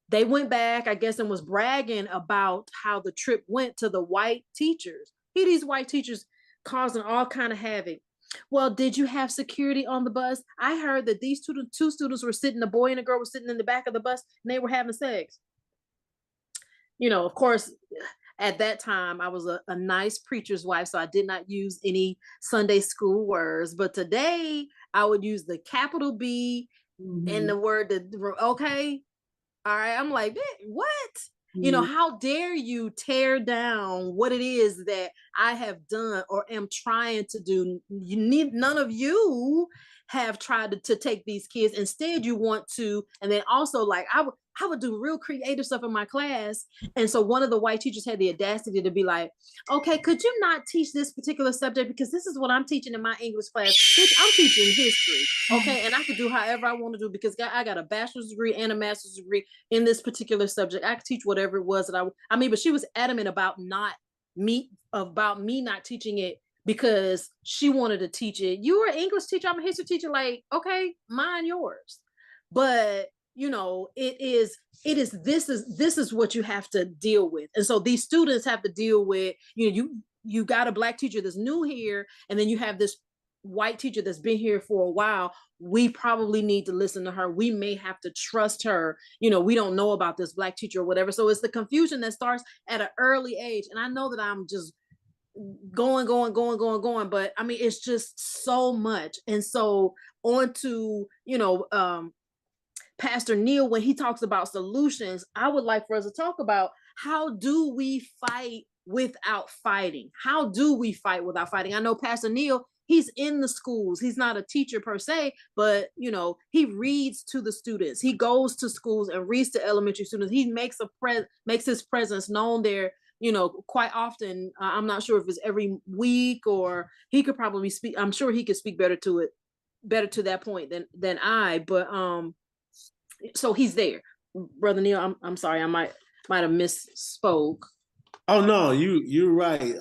they went back, I guess, and was bragging about how the trip went to the white teachers. These white teachers causing all kind of havoc. Well, did you have security on the bus? I heard that these two students were sitting, a boy and a girl were sitting in the back of the bus, and they were having sex. Of course, at that time, I was a nice preacher's wife, so I did not use any Sunday school words. But today, I would use the capital B and the word, okay? All right, I'm like, what? How dare you tear down what it is that I have done or am trying to do? None of you have tried to take these kids. Instead, you want to, and then also like I would do real creative stuff in my class. And so one of the white teachers had the audacity to be like, okay, could you not teach this particular subject? Because this is what I'm teaching in my English class. Bitch, I'm teaching history. Okay. And I could do however I want to do because I got a bachelor's degree and a master's degree in this particular subject. I could teach whatever it was that but she was adamant about me not teaching it because she wanted to teach it. You were an English teacher, I'm a history teacher, like, okay, mine yours. But you know, this is what you have to deal with. And so these students have to deal with, you know, you got a Black teacher that's new here, and then you have this white teacher that's been here for a while. We probably need to listen to her. We may have to trust her. You know, we don't know about this Black teacher or whatever. So it's the confusion that starts at an early age. And I know that I'm just going, but I mean, it's just so much. And so on to, you know, Pastor Neil, when he talks about solutions, I would like for us to talk about, how do we fight without fighting? How do we fight without fighting? I know Pastor Neil, he's in the schools. He's not a teacher per se, but you know, he reads to the students. He goes to schools and reads to elementary students. He makes his presence known there, you know, quite often. I'm not sure if it's every week, or he could probably speak. I'm sure he could speak better to that point than I, but so he's there. Brother Neil, I'm sorry, I might have misspoke. Oh no, you're right.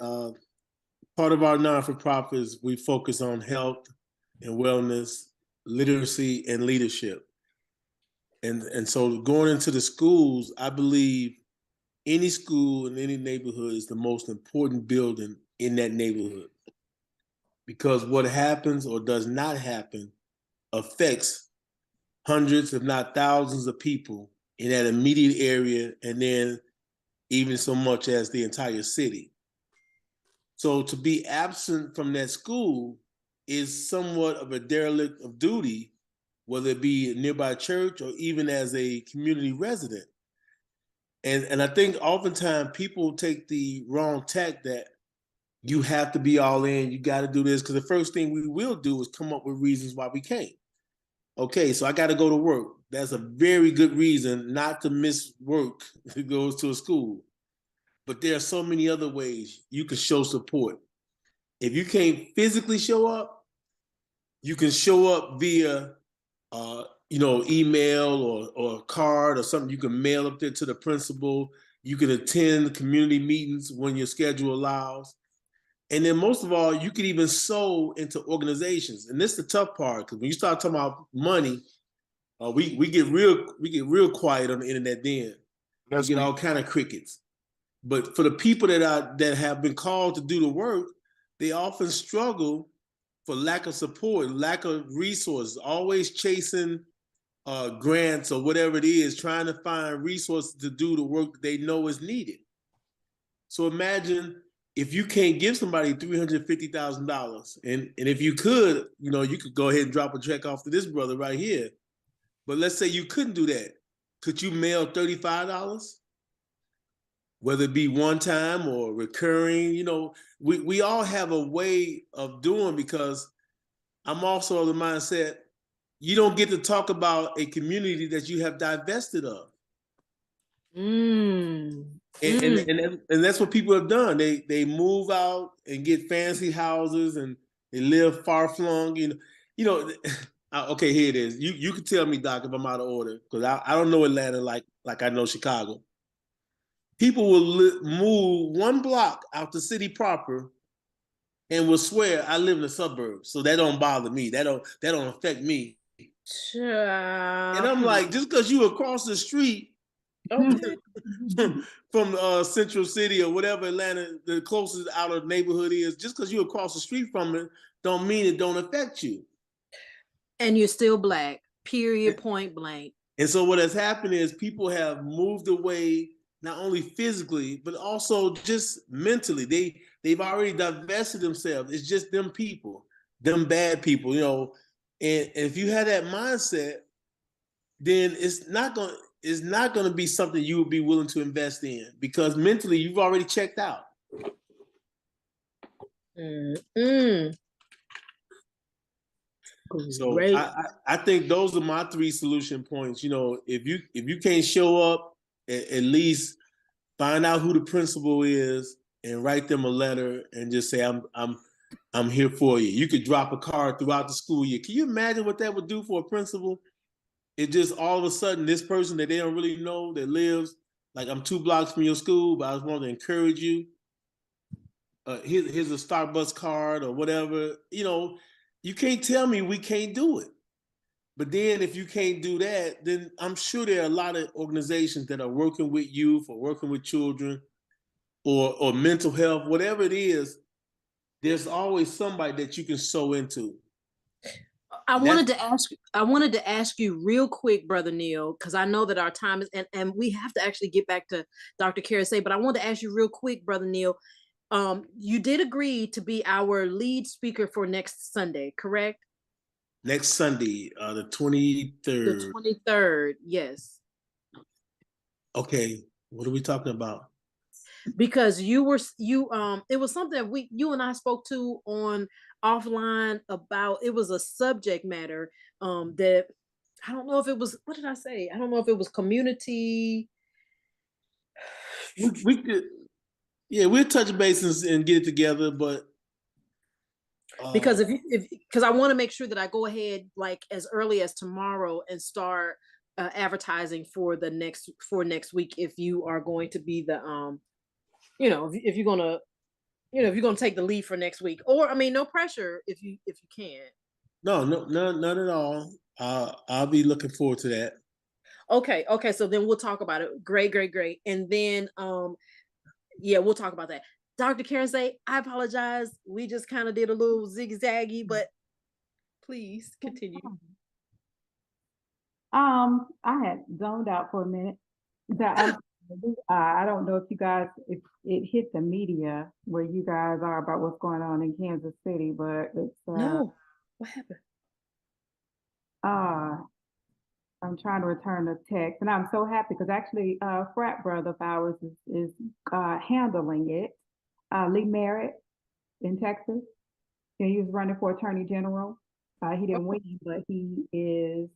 Part of our non-for-profits, we focus on health and wellness, literacy, and leadership. And so going into the schools, I believe any school in any neighborhood is the most important building in that neighborhood, because what happens or does not happen affects hundreds, if not thousands of people in that immediate area, and then even so much as the entire city. So to be absent from that school is somewhat of a derelict of duty, whether it be a nearby church or even as a community resident. And I think oftentimes people take the wrong tack that you have to be all in, you got to do this, because the first thing we will do is come up with reasons why we can't. Okay, so I got to go to work. That's a very good reason not to miss work that goes to a school. But there are so many other ways you can show support. If you can't physically show up, you can show up via, email or a card or something you can mail up there to the principal. You can attend community meetings when your schedule allows. And then most of all, you can even sow into organizations. And this is the tough part, because when you start talking about money, we get real quiet on the internet then. We get all kind of crickets. But for the people that have been called to do the work, they often struggle for lack of support, lack of resources, always chasing grants or whatever it is, trying to find resources to do the work that they know is needed. So imagine if you can't give somebody $350,000, and if you could, you could go ahead and drop a check off to this brother right here. But let's say you couldn't do that. Could you mail $35? Whether it be one time or recurring, we all have a way of doing, because I'm also of the mindset, you don't get to talk about a community that you have divested of. And that's what people have done. They move out and get fancy houses and they live far flung. Okay, here it is. You can tell me, Doc, if I'm out of order, because I don't know Atlanta like I know Chicago. People will move one block out the city proper and will swear I live in the suburbs, so that don't bother me. That don't affect me. And I'm like, just because you across the street from Central City or whatever Atlanta, the closest outer neighborhood is, just because you across the street from it, don't mean it don't affect you. And you're still Black, period, point blank. And so what has happened is people have moved away, not only physically, but also just mentally. They've already divested themselves. It's just them people, them bad people, And if you have that mindset, then it's not going to be something you would be willing to invest in, because mentally you've already checked out. So I think those are my 3 solution points. If you can't show up, at least find out who the principal is and write them a letter and just say, I'm here for you. You could drop a card throughout the school year. Can you imagine what that would do for a principal? It just all of a sudden, this person that they don't really know that lives, like, I'm 2 blocks from your school, but I just want to encourage you. here's a Starbucks card or whatever. You know, you can't tell me we can't do it. But then if you can't do that, then I'm sure there are a lot of organizations that are working with youth or working with children or mental health, whatever it is, there's always somebody that you can sow into. I wanted to ask you real quick, Brother Neil, because I know that our time is, and we have to actually get back to Dr. Karasay, but I wanted to ask you real quick, Brother Neil. You did agree to be our lead speaker for next Sunday, correct? Next Sunday, the 23rd. The 23rd, yes. Okay, what are we talking about? Because it was something that you and I spoke to on offline about. It was a subject matter that I don't know if it was, what did I say? I don't know if it was community. We could, yeah, we'll touch bases and get it together, but because because I want to make sure that I go ahead like as early as tomorrow and start advertising for next week. If you are going to be the if you're gonna if you're gonna take the lead for next week, or I mean, no pressure if you can't. No, none at all. I'll be looking forward to that. Okay, so then we'll talk about it. Great. And then yeah, we'll talk about that. Dr. Karasay, I apologize. We just kind of did a little zigzaggy, but please continue. I had zoned out for a minute. I don't know if if it hit the media where you guys are about what's going on in Kansas City, but it's no. What happened? I'm trying to return the text, and I'm so happy because actually, a frat brother of ours is handling it. Lee Merritt in Texas. And he was running for Attorney General. He didn't win, but he is.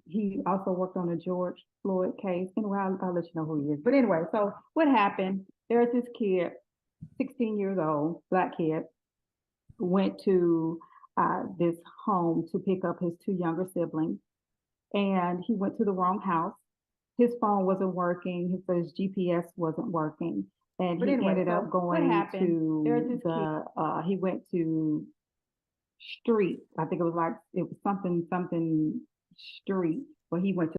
He also worked on the George Floyd case. Anyway, I'll let you know who he is. But anyway, so what happened? There's this kid, 16 years old, Black kid, went to this home to pick up his two younger siblings, and he went to the wrong house. His phone wasn't working, his GPS wasn't working, and he ended up going to he went to street. I think it was something street, but he went to